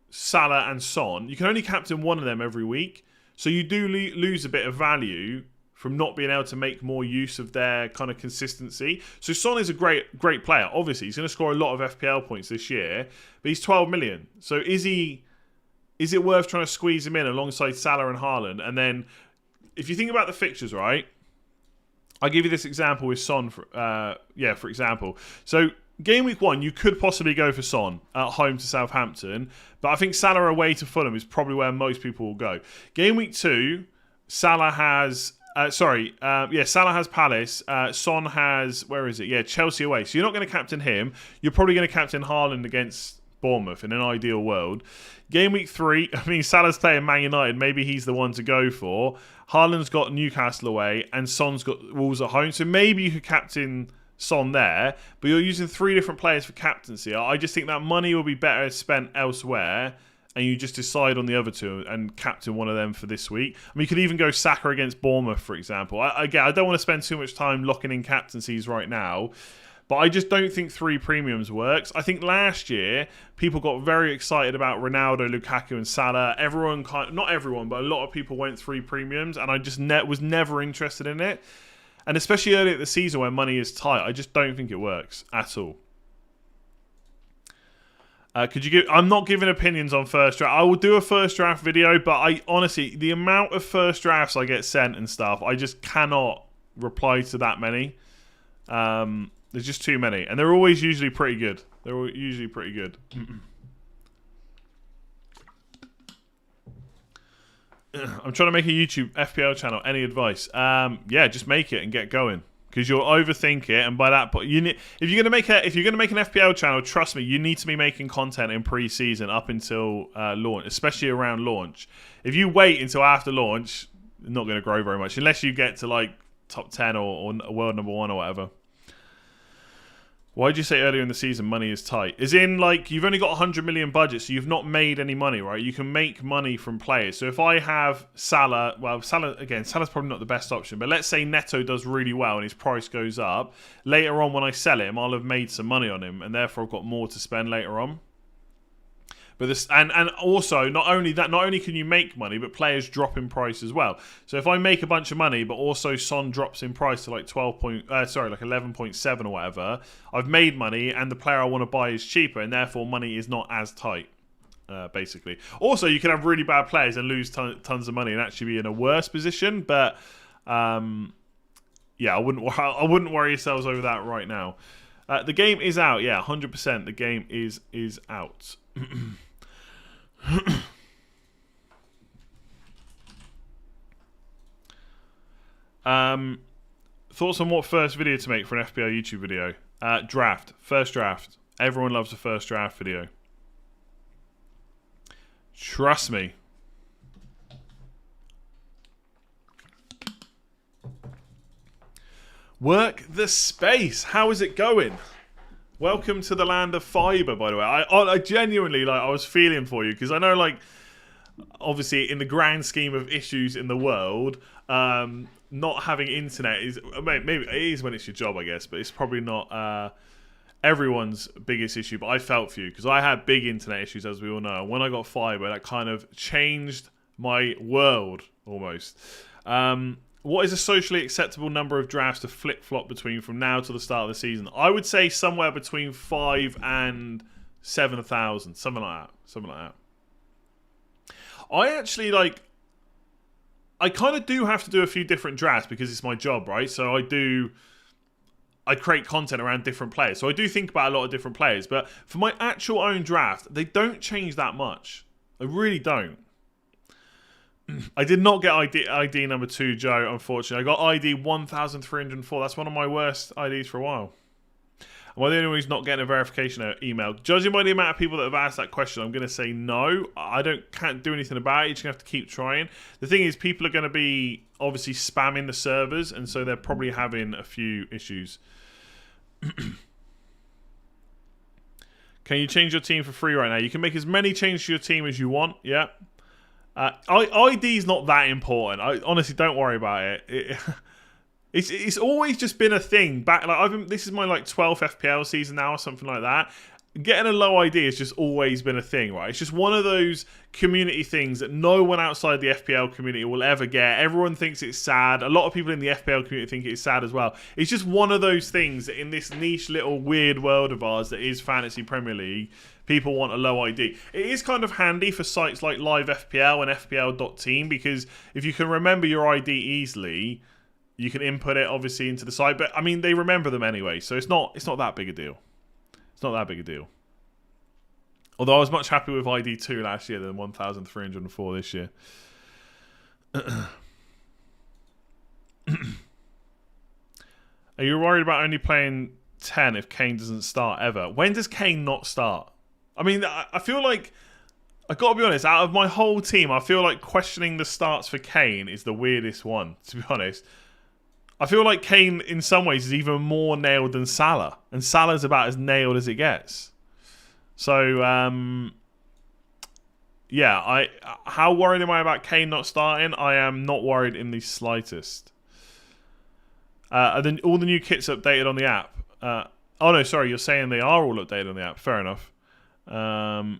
Salah, and Son, you can only captain one of them every week. So you do lose a bit of value from not being able to make more use of their kind of consistency. So Son is a great player. Obviously, he's going to score a lot of FPL points this year, but he's 12 million. So is it worth trying to squeeze him in alongside Salah and Haaland? And then, if you think about the fixtures, right? I'll give you this example with Son, for example. So, game week 1, you could possibly go for Son at home to Southampton, but I think Salah away to Fulham is probably where most people will go. Game week 2, Salah has... Salah has Palace. Son has... Where is it? Yeah, Chelsea away. So, you're not going to captain him. You're probably going to captain Haaland against Bournemouth in an ideal world. Game week 3, I mean, Salah's playing Man United. Maybe he's the one to go for. Haaland's got Newcastle away and Son's got Wolves at home. So maybe you could captain Son there, but you're using 3 different players for captaincy. I just think that money will be better spent elsewhere, and you just decide on the other 2 and captain one of them for this week. I mean, you could even go Saka against Bournemouth, for example. I don't want to spend too much time locking in captaincies right now, but I just don't think 3 premiums works. I think last year, people got very excited about Ronaldo, Lukaku and Salah. Not everyone, but a lot of people went 3 premiums, and I just was never interested in it. And especially early at the season when money is tight, I just don't think it works at all. I'm not giving opinions on first draft. I will do a first draft video, but I honestly, the amount of first drafts I get sent and stuff, I just cannot reply to that many. There's just too many. And they're always usually pretty good. I'm trying to make a YouTube FPL channel. Any advice? Yeah, just make it and get going. Because you'll overthink it, and by that point, if you're gonna make an FPL channel, trust me, you need to be making content in pre-season up until launch, especially around launch. If you wait until after launch, it's not going to grow very much unless you get to like top 10 or world number 1 or whatever. Why did you say earlier in the season money is tight? As in, like, you've only got 100 million budget, so you've not made any money, right? You can make money from players. So if I have Salah's probably not the best option, but let's say Neto does really well and his price goes up. Later on, when I sell him, I'll have made some money on him, and therefore I've got more to spend later on. But this and also not only can you make money, but players drop in price as well. So if I make a bunch of money, but also Son drops in price to like 11.7 or whatever, I've made money, and the player I want to buy is cheaper, and therefore money is not as tight. Basically, also you can have really bad players and lose tons of money and actually be in a worse position. But yeah, I wouldn't worry yourselves over that right now. The game is out. Yeah, 100%. The game is out. Thoughts on what first video to make for an FPL YouTube video? Draft. First draft. Everyone loves a first draft video. Trust me. Work the space. How is it going? Welcome to the land of fibre, by the way. I genuinely, I was feeling for you, because I know, obviously, in the grand scheme of issues in the world, not having internet is, maybe it is when it's your job, I guess, but it's probably not everyone's biggest issue. But I felt for you, because I had big internet issues, as we all know. When I got fibre, that kind of changed my world, almost. What is a socially acceptable number of drafts to flip-flop between from now to the start of the season? I would say somewhere between 5 and 7,000. Something like that. I actually, I kind of do have to do a few different drafts because it's my job, right? So I create content around different players. So I do think about a lot of different players. But for my actual own draft, they don't change that much. They really don't. I did not get ID number 2, Joe, unfortunately. I got ID 1304. That's one of my worst IDs for a while. Am I the only one who's not getting a verification email? Judging by the amount of people that have asked that question, I'm going to say no. I can't do anything about it. You're just going to have to keep trying. The thing is, people are going to be obviously spamming the servers, and so they're probably having a few issues. Can you change your team for free right now? You can make as many changes to your team as you want. Yeah. ID's not that important. I honestly, don't worry about it. It's always just been a thing. This is my 12th FPL season now, or something like that. Getting a low ID has just always been a thing, right? It's just one of those community things that no one outside the FPL community will ever get. Everyone thinks it's sad. A lot of people in the FPL community think it's sad as well. It's just one of those things that in this niche little weird world of ours that is Fantasy Premier League, people want a low ID. It is kind of handy for sites like Live FPL and FPL.team, because if you can remember your ID easily, you can input it obviously into the site. But I mean, they remember them anyway, so it's not that big a deal. It's not that big a deal. Although I was much happier with ID 2 last year than 1304 this year. Are you worried about only playing 10 if Kane doesn't start ever? When does Kane not start? I mean, I feel like, I've got to be honest, out of my whole team, I feel like questioning the starts for Kane is the weirdest one, to be honest. I feel like Kane, in some ways, is even more nailed than Salah. And Salah's about as nailed as it gets. So, yeah, how worried am I about Kane not starting? I am not worried in the slightest. And then all the new kits updated on the app. Oh, no, sorry, you're saying they are all updated on the app. Fair enough. Anyway,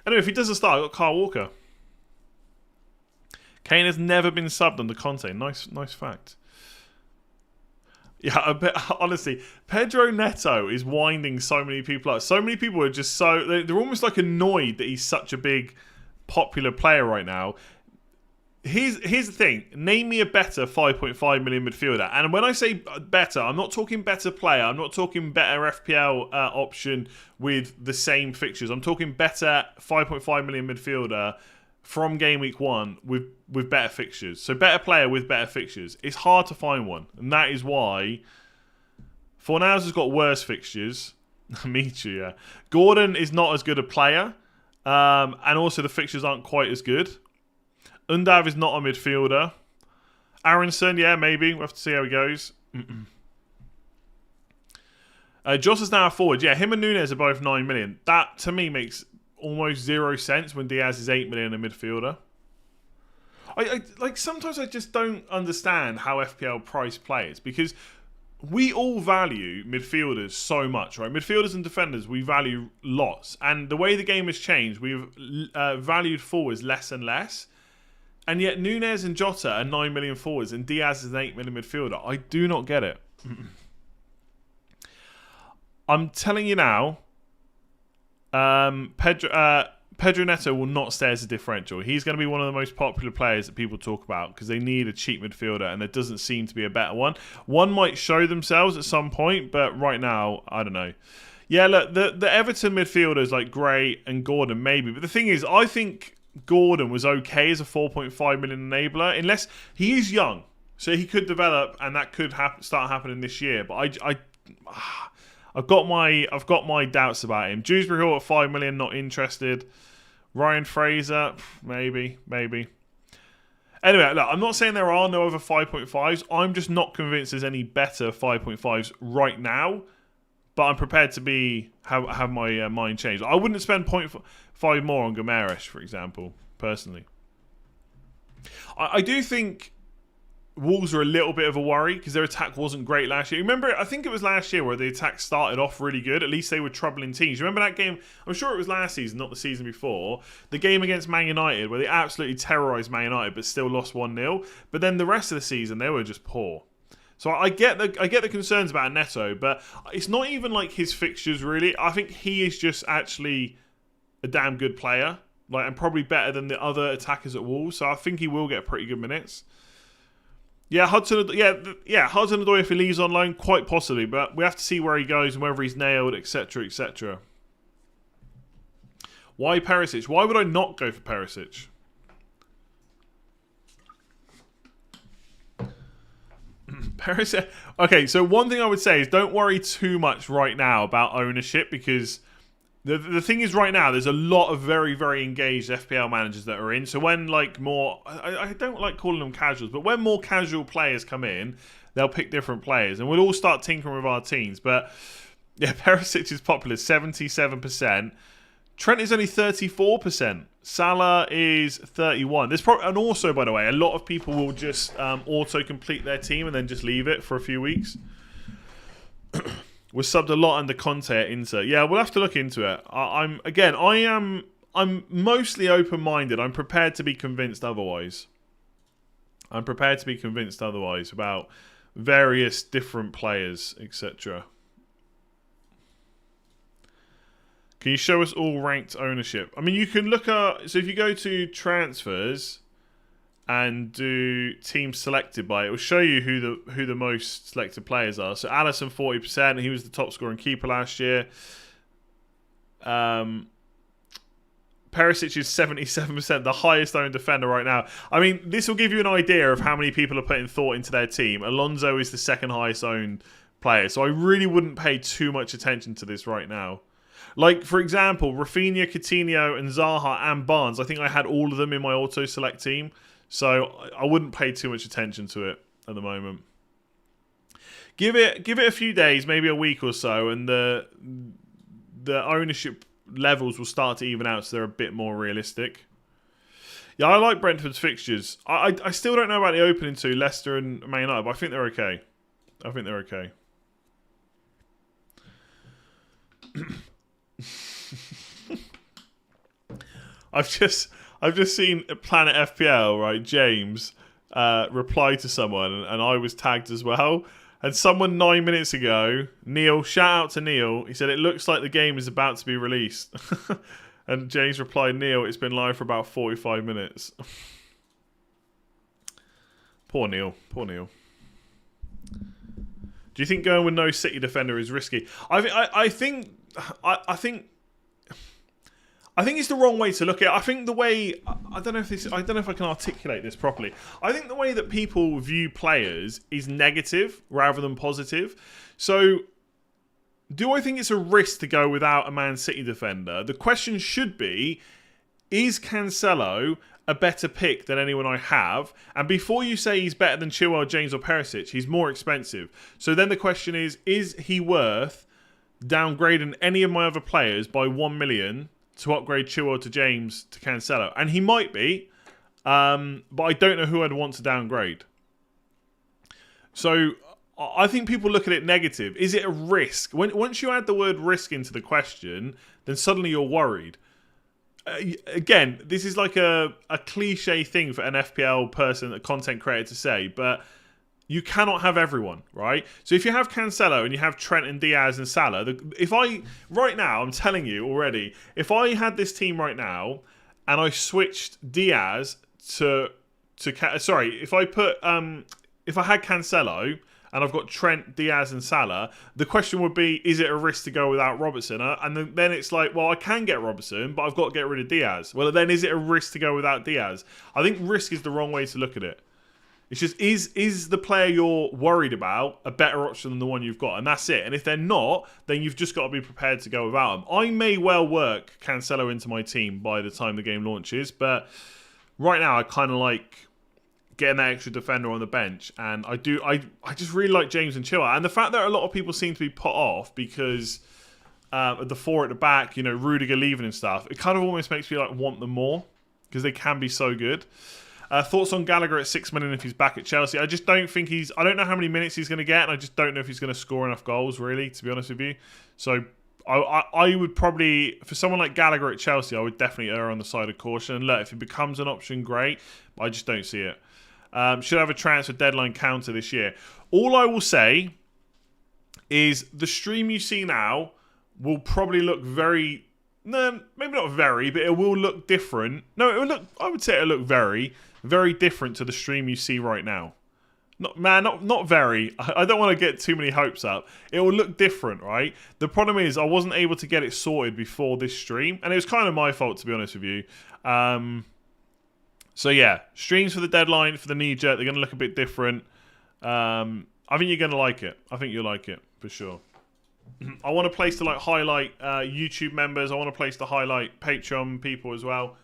if he doesn't start, I've got Kyle Walker. Kane has never been subbed under Conte. Nice fact. Yeah, honestly, Pedro Neto is winding so many people up. So many people are just they're almost annoyed that he's such a big, popular player right now. Here's the thing. Name me a better 5.5 million midfielder. And when I say better, I'm not talking better player. I'm not talking better FPL option with the same fixtures. I'm talking better 5.5 million midfielder from game week 1 with better fixtures. So better player with better fixtures. It's hard to find one. And that is why Fornals has got worse fixtures. Me too, yeah. Gordon is not as good a player. And also the fixtures aren't quite as good. Undav is not a midfielder. Aronson, yeah, maybe. We'll have to see how he goes. Joss is now a forward. Yeah, him and Nunez are both 9 million. That, to me, makes almost 0 sense when Diaz is 8 million a midfielder. Sometimes I just don't understand how FPL price players, because we all value midfielders so much, right? Midfielders and defenders, we value lots. And the way the game has changed, we've valued forwards less and less. And yet Nunez and Jota are 9 million forwards and Diaz is an 8 million midfielder. I do not get it. I'm telling you now, Pedro Neto will not stay as a differential. He's going to be one of the most popular players that people talk about because they need a cheap midfielder and there doesn't seem to be a better one. One might show themselves at some point, but right now, I don't know. Yeah, look, the Everton midfielders like Gray and Gordon maybe. But the thing is, I think Gordon was okay as a 4.5 million enabler, unless he is young. So he could develop, and that could start happening this year. But I've got my doubts about him. Dewsbury Hall at 5 million, not interested. Ryan Fraser, maybe. Anyway, look, I'm not saying there are no other 5.5s. I'm just not convinced there's any better 5.5s right now. But I'm prepared to have my mind changed. I wouldn't spend 0.5 more on Gomeres, for example, personally. I do think Wolves are a little bit of a worry because their attack wasn't great last year. Remember, I think it was last year where the attack started off really good. At least they were troubling teams. Remember that game? I'm sure it was last season, not the season before. The game against Man United where they absolutely terrorised Man United but still lost 1-0. But then the rest of the season, they were just poor. So I get the concerns about Neto, but it's not even like his fixtures really. I think he is just actually a damn good player, and probably better than the other attackers at Wolves. So I think he will get pretty good minutes. Yeah, Hudson-Odoi if he leaves on loan, quite possibly, but we have to see where he goes and whether he's nailed, etc., etc. Why Perisic? Why would I not go for Perisic? Perisic. Okay, so one thing I would say is don't worry too much right now about ownership because the thing is right now there's a lot of very, very engaged FPL managers that are in. So when more, I don't like calling them casuals, but when more casual players come in, they'll pick different players and we'll all start tinkering with our teams. But yeah, Perisic is popular, 77%. Trent is only 34%. Salah is 31%. And also, by the way, a lot of people will just auto-complete their team and then just leave it for a few weeks. We're subbed a lot under Conte at Inter. Yeah, we'll have to look into it. I'm mostly open-minded. I'm prepared to be convinced otherwise. About various different players, etc. Can you show us all ranked ownership? I mean, you can look at... So if you go to transfers and do teams selected by, it will show you who the most selected players are. So Alisson, 40%. He was the top scoring keeper last year. Perisic is 77%, the highest owned defender right now. I mean, this will give you an idea of how many people are putting thought into their team. Alonso is the second highest owned player. So I really wouldn't pay too much attention to this right now. Like, for example, Rafinha, Coutinho, and Zaha and Barnes. I think I had all of them in my auto-select team. So I wouldn't pay too much attention to it at the moment. Give it a few days, maybe a week or so, and the ownership levels will start to even out so they're a bit more realistic. Yeah, I like Brentford's fixtures. I still don't know about the opening two, Leicester and Man United, but I think they're okay. I've just seen Planet FPL, right? James reply to someone, and I was tagged as well. And someone 9 minutes ago, Neil, shout out to Neil. He said it looks like the game is about to be released. And James replied, Neil, it's been live for about 45 minutes. Poor Neil. Do you think going with no City defender is risky? I think it's the wrong way to look at it. I think the way I don't know if I can articulate this properly. I think the way that people view players is negative rather than positive. So, do I think it's a risk to go without a Man City defender? The question should be: is Cancelo a better pick than anyone I have? And before you say he's better than Chilwell, James, or Perisic, he's more expensive. So then the question is he worth downgrading any of my other players by 1 million to upgrade Chilwell to James to Cancelo? And he might be, but I don't know who I'd want to downgrade. So I think people look at it negative. Is it a risk? Once you add the word risk into the question, then suddenly you're worried. Again, this is like a cliche thing for an FPL person, a content creator to say, but you cannot have everyone, right? So if you have Cancelo and you have Trent and Diaz and Salah, right now, I'm telling you already, if I had this team right now and I switched Diaz if I had Cancelo and I've got Trent, Diaz and Salah, the question would be, is it a risk to go without Robertson? And then it's like, well, I can get Robertson, but I've got to get rid of Diaz. Well, then is it a risk to go without Diaz? I think risk is the wrong way to look at it. It's just, is the player you're worried about a better option than the one you've got? And that's it. And if they're not, then you've just got to be prepared to go without them. I may well work Cancelo into my team by the time the game launches, but right now I kind of like getting that extra defender on the bench. And I just really like James and Chilwell. And the fact that a lot of people seem to be put off because of the four at the back, Rudiger leaving and stuff, it kind of almost makes me want them more because they can be so good. Thoughts on Gallagher at 6 million if he's back at Chelsea? I just don't think I don't know how many minutes he's going to get, and I just don't know if he's going to score enough goals, really, to be honest with you. So I would probably, for someone like Gallagher at Chelsea, I would definitely err on the side of caution. And look, if it becomes an option, great. But I just don't see it. Should have a transfer deadline counter this year. All I will say is the stream you see now will probably look very... No, maybe not very, but it will look different. No, it will look... I would say it'll look very different to the stream you see right now. Not very. I don't want to get too many hopes up. It will look different, right? The problem is I wasn't able to get it sorted before this stream, and it was kind of my fault, to be honest with you. So yeah, streams for the deadline, for the knee-jerk, they're going to look a bit different. I think you're going to like it. I think you'll like it, for sure. I want a place to highlight YouTube members. I want a place to highlight Patreon people as well.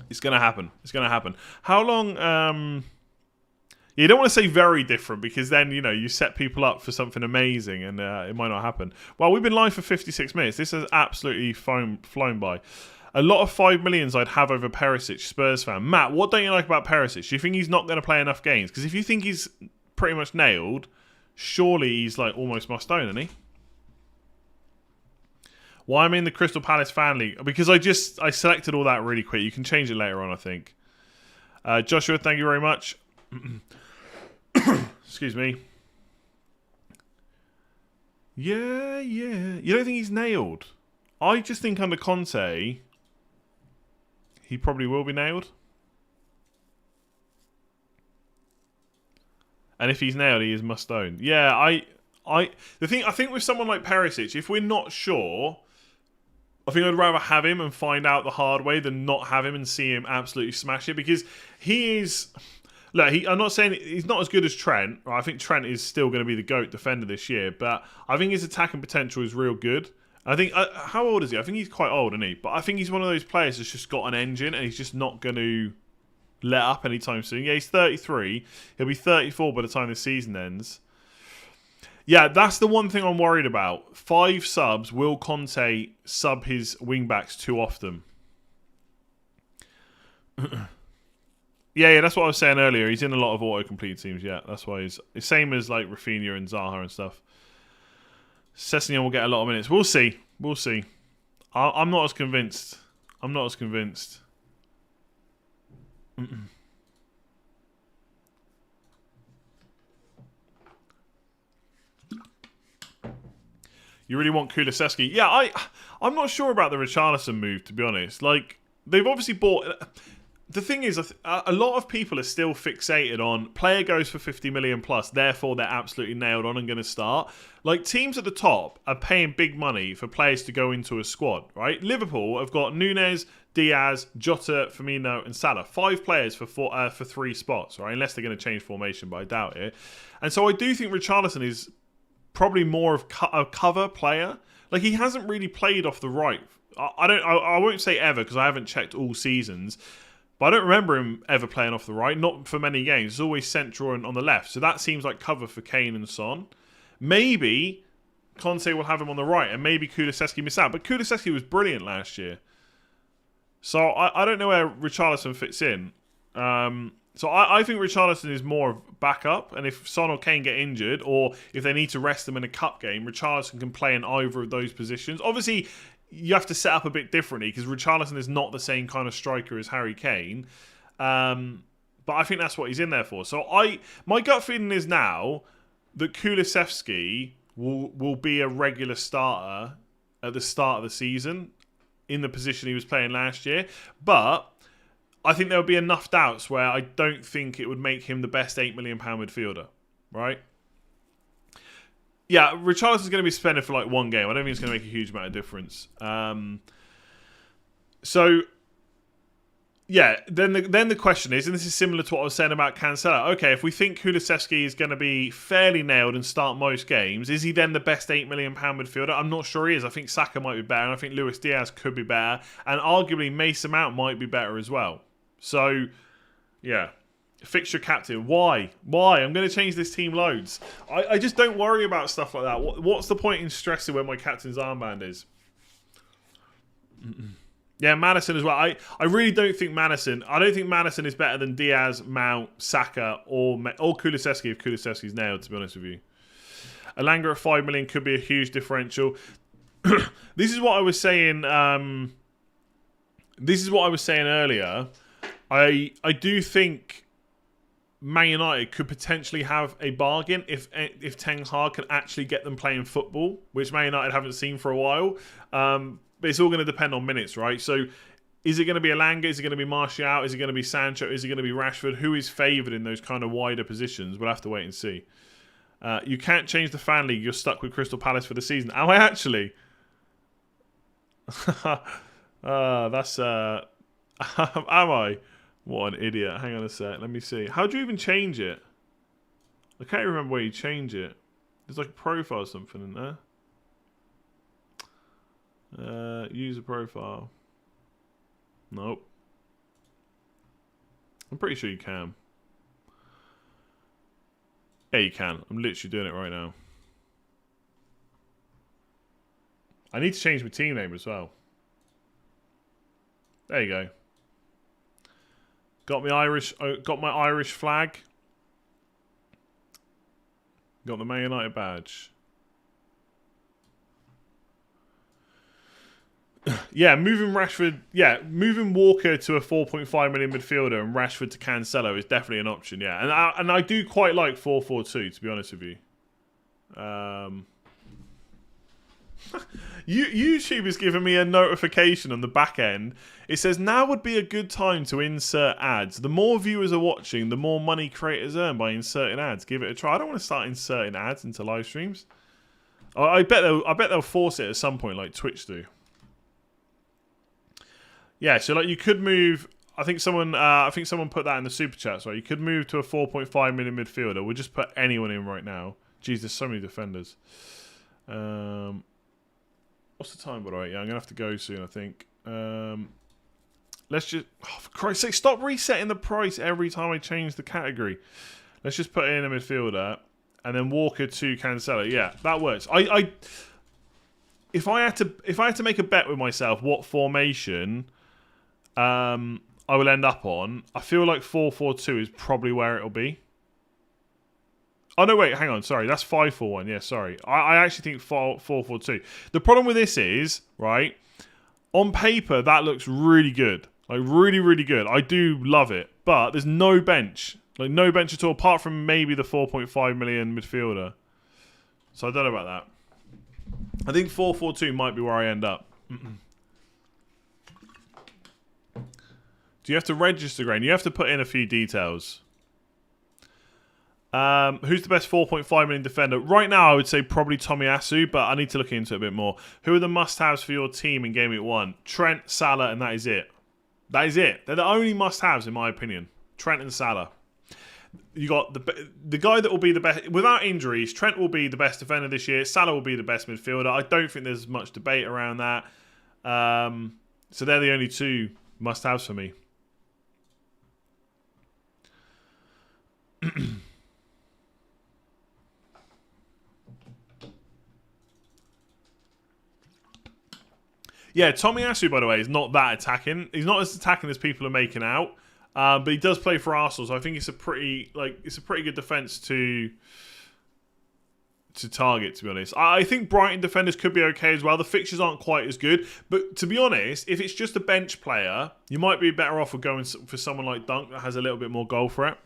It's going to happen. It's going to happen. How long... You don't want to say very different because then, you set people up for something amazing and it might not happen. Well, we've been live for 56 minutes. This has absolutely flown by. A lot of 5 millions I'd have over Perisic, Spurs fan. Matt, what don't you like about Perisic? Do you think he's not going to play enough games? Because if you think he's pretty much nailed, surely he's almost must own, isn't he? Why am I in the Crystal Palace fan league? Because I selected all that really quick. You can change it later on, I think. Joshua, thank you very much. Excuse me. Yeah. You don't think he's nailed? I just think under Conte, he probably will be nailed. And if he's nailed, he is must own. Yeah, I think with someone like Perisic, if we're not sure, I think I'd rather have him and find out the hard way than not have him and see him absolutely smash it, because he is... Look, I'm not saying he's not as good as Trent. I think Trent is still going to be the GOAT defender this year, but I think his attacking potential is real good. I think... how old is he? I think he's quite old, isn't he? But I think he's one of those players that's just got an engine and he's just not going to let up anytime soon. Yeah, he's 33. He'll be 34 by the time the season ends. Yeah, that's the one thing I'm worried about. 5 subs. Will Conte sub his wingbacks too often? Yeah, that's what I was saying earlier. He's in a lot of auto-complete teams, yeah. That's why he's... the same as Rafinha and Zaha and stuff. Sessegnon will get a lot of minutes. We'll see. We'll see. I'm not as convinced. I'm not as convinced. You really want Kulusevski? Yeah, I'm not sure about the Richarlison move, to be honest. They've obviously bought... The thing is, a lot of people are still fixated on player goes for 50 million plus, therefore they're absolutely nailed on and going to start. Teams at the top are paying big money for players to go into a squad, right? Liverpool have got Nunez, Diaz, Jota, Firmino, and Salah. 5 players for 3 spots, right? Unless they're going to change formation, but I doubt it. And so I do think Richarlison is probably more of a cover player. He hasn't really played off the right. I won't say ever because I haven't checked all seasons. But I don't remember him ever playing off the right, not for many games. It's always central and on the left. So that seems like cover for Kane and Son. Maybe Conte will have him on the right, and maybe Kulusevski miss out. But Kulusevski was brilliant last year. So I don't know where Richarlison fits in. So I think Richarlison is more of backup, and if Son or Kane get injured, or if they need to rest them in a cup game, Richarlison can play in either of those positions. Obviously, you have to set up a bit differently because Richarlison is not the same kind of striker as Harry Kane. But I think that's what he's in there for. So my gut feeling is now that Kulusevski will be a regular starter at the start of the season in the position he was playing last year. But I think there'll be enough doubts where I don't think it would make him the best £8 million midfielder, right? Yeah, Richarlison's going to be suspended for one game. I don't think it's going to make a huge amount of difference. So, yeah, then the question is, and this is similar to what I was saying about Cancelo. Okay, if we think Kulusevski is going to be fairly nailed and start most games, is he then the best £8 million midfielder? I'm not sure he is. I think Saka might be better, and I think Luis Diaz could be better, and arguably Mason Mount might be better as well. So, yeah. Fixture captain. Why? I'm going to change this team loads. I just don't worry about stuff like that. What's the point in stressing when my captain's armband is? Yeah, Maddison as well. I really don't think Maddison. I don't think Maddison is better than Diaz, Mount, Saka, or Kulusevski if Kulusevski's nailed. To be honest with you, Elanga at 5 million could be a huge differential. This is what I was saying. This is what I was saying earlier. I do think Man United could potentially have a bargain if Ten Hag can actually get them playing football, which Man United haven't seen for a while. But it's all going to depend on minutes, right? So is it going to be Elanga? Is it going to be Martial? Is it going to be Sancho? Is it going to be Rashford? Who is favoured in those kind of wider positions? We'll have to wait and see. You can't change the fan league. You're stuck with Crystal Palace for the season. Am I actually? That's... am I? What an idiot. Hang on a sec. Let me see. How do you even change it? I can't remember where you change it. There's like a profile or something in there. User profile. Nope. I'm pretty sure you can. Yeah, you can. I'm literally doing it right now. I need to change my team name as well. There you go. Got my Irish flag. Got the Man United badge. Yeah, moving Rashford. Yeah, moving Walker to a 4.5 million midfielder and Rashford to Cancelo is definitely an option. Yeah, and I do quite like 4-4-2 to be honest with you. YouTube is giving me a notification on the back end. It says now would be a good time to insert ads. The more viewers are watching, the more money creators earn by inserting ads. Give it a try. I don't want to start inserting ads into live streams. I bet they'll force it at some point, like Twitch do. Yeah, so like you could move. I think someone put that in the super chat. So you could move to a 4.5 million midfielder. We'll just put anyone in right now. Jeez, there's so many defenders. What's the time, by the way? Yeah, I'm gonna have to go soon. I think. Let's just. Oh, for Christ's sake, stop resetting the price every time I change the category. Let's just put in a midfielder and then Walker to Cancelo. Yeah, that works. If I had to make a bet with myself, what formation I will end up on, I feel like 4-4-2 is probably where it'll be. Oh, no, wait, hang on. Sorry, that's 5-4-1. Yeah, sorry. I actually think 4-4-2. The problem with this is, right, on paper, that looks really good. Like, really, really good. I do love it. But there's no bench. Like, no bench at all, apart from maybe the 4.5 million midfielder. So I don't know about that. I think 4-4-2 might be where I end up. Do you have to register, Grain? You have to put in a few details. Who's the best 4.5 million defender? Right now, I would say probably Tomiyasu, but I need to look into it a bit more. Who are the must-haves for your team in Game Week 1? Trent, Salah, and that is it. That is it. They're the only must-haves, in my opinion. Trent and Salah. You got the guy that will be the best without injuries. Trent will be the best defender this year. Salah will be the best midfielder. I don't think there's much debate around that. So they're the only two must-haves for me. Yeah, Tomiyasu, by the way, is not that attacking. He's not as attacking as people are making out. But he does play for Arsenal, so I think it's a pretty good defence to target, to be honest. I think Brighton defenders could be okay as well. The fixtures aren't quite as good. But to be honest, if it's just a bench player, you might be better off with going for someone like Dunk that has a little bit more goal threat.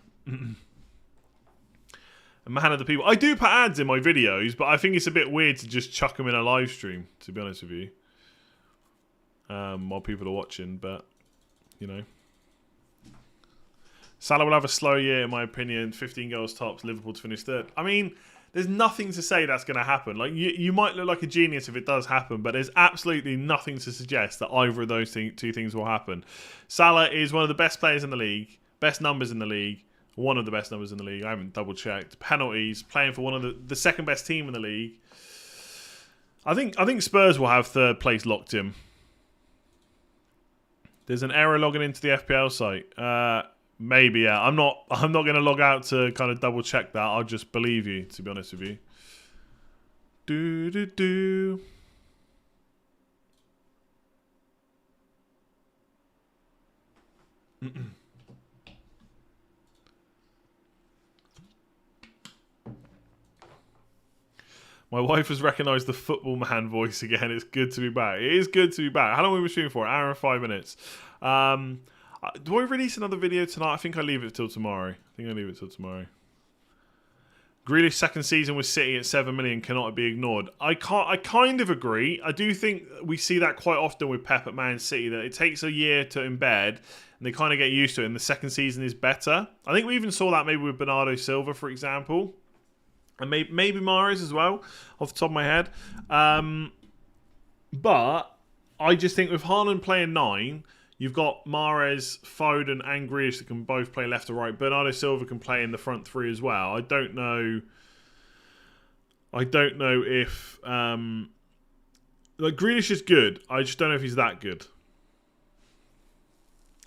A man of the people. I do put ads in my videos, but I think it's a bit weird to just chuck them in a live stream, to be honest with you. While people are watching, but, you know. Salah will have a slow year, in my opinion. 15 goals tops, Liverpool to finish third. I mean, there's nothing to say that's going to happen. Like you might look like a genius if it does happen, but there's absolutely nothing to suggest that either of those two things will happen. Salah is one of the best players in the league, best numbers in the league, one of the best numbers in the league. I haven't double checked. Penalties, playing for one of the second best team in the league. I think Spurs will have third place locked in. There's an error logging into the FPL site. Maybe, yeah. I'm not going to log out to kind of double check that. I'll just believe you, to be honest with you. Do. My wife has recognised the football man voice again. It's good to be back. It is good to be back. How long were we shooting for? An hour and 5 minutes. Do I release another video tonight? I think I leave it till tomorrow. Grealish second season with City at 7 million cannot be ignored. I kind of agree. I do think we see that quite often with Pep at Man City, that it takes a year to embed and they kind of get used to it, and the second season is better. I think we even saw that maybe with Bernardo Silva, for example. And maybe Mahrez as well, off the top of my head. But I just think with Haaland playing 9, you've got Mahrez, Foden and Grealish that can both play left or right. Bernardo Silva can play in the front 3 as well. I don't know if... Grealish is good. I just don't know if he's that good.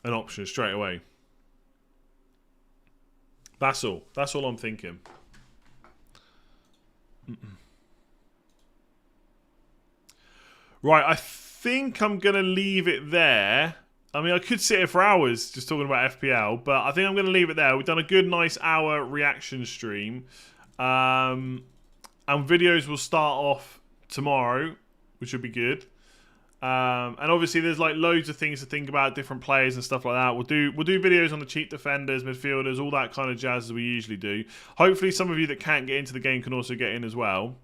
An option straight away. That's all. That's all I'm thinking. Right, I think I'm going to leave it there. I mean, I could sit here for hours just talking about FPL, but I think I'm going to leave it there. We've done a good, nice hour reaction stream. And videos will start off tomorrow, which will be good. And obviously, there's like loads of things to think about, different players and stuff like that. We'll do videos on the cheap defenders, midfielders, all that kind of jazz as we usually do. Hopefully, some of you that can't get into the game can also get in as well.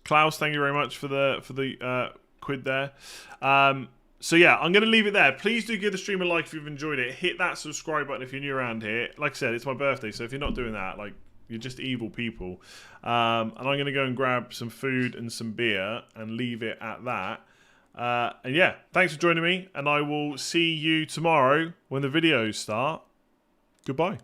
Klaus, thank you very much for the quid there. So yeah, I'm going to leave it there. Please do give the stream a like if you've enjoyed it. Hit that subscribe button if you're new around here. Like I said, it's my birthday, so if you're not doing that, like, you're just evil people. And I'm going to go and grab some food and some beer and leave it at that. And yeah, thanks for joining me, and I will see you tomorrow when the videos start. Goodbye.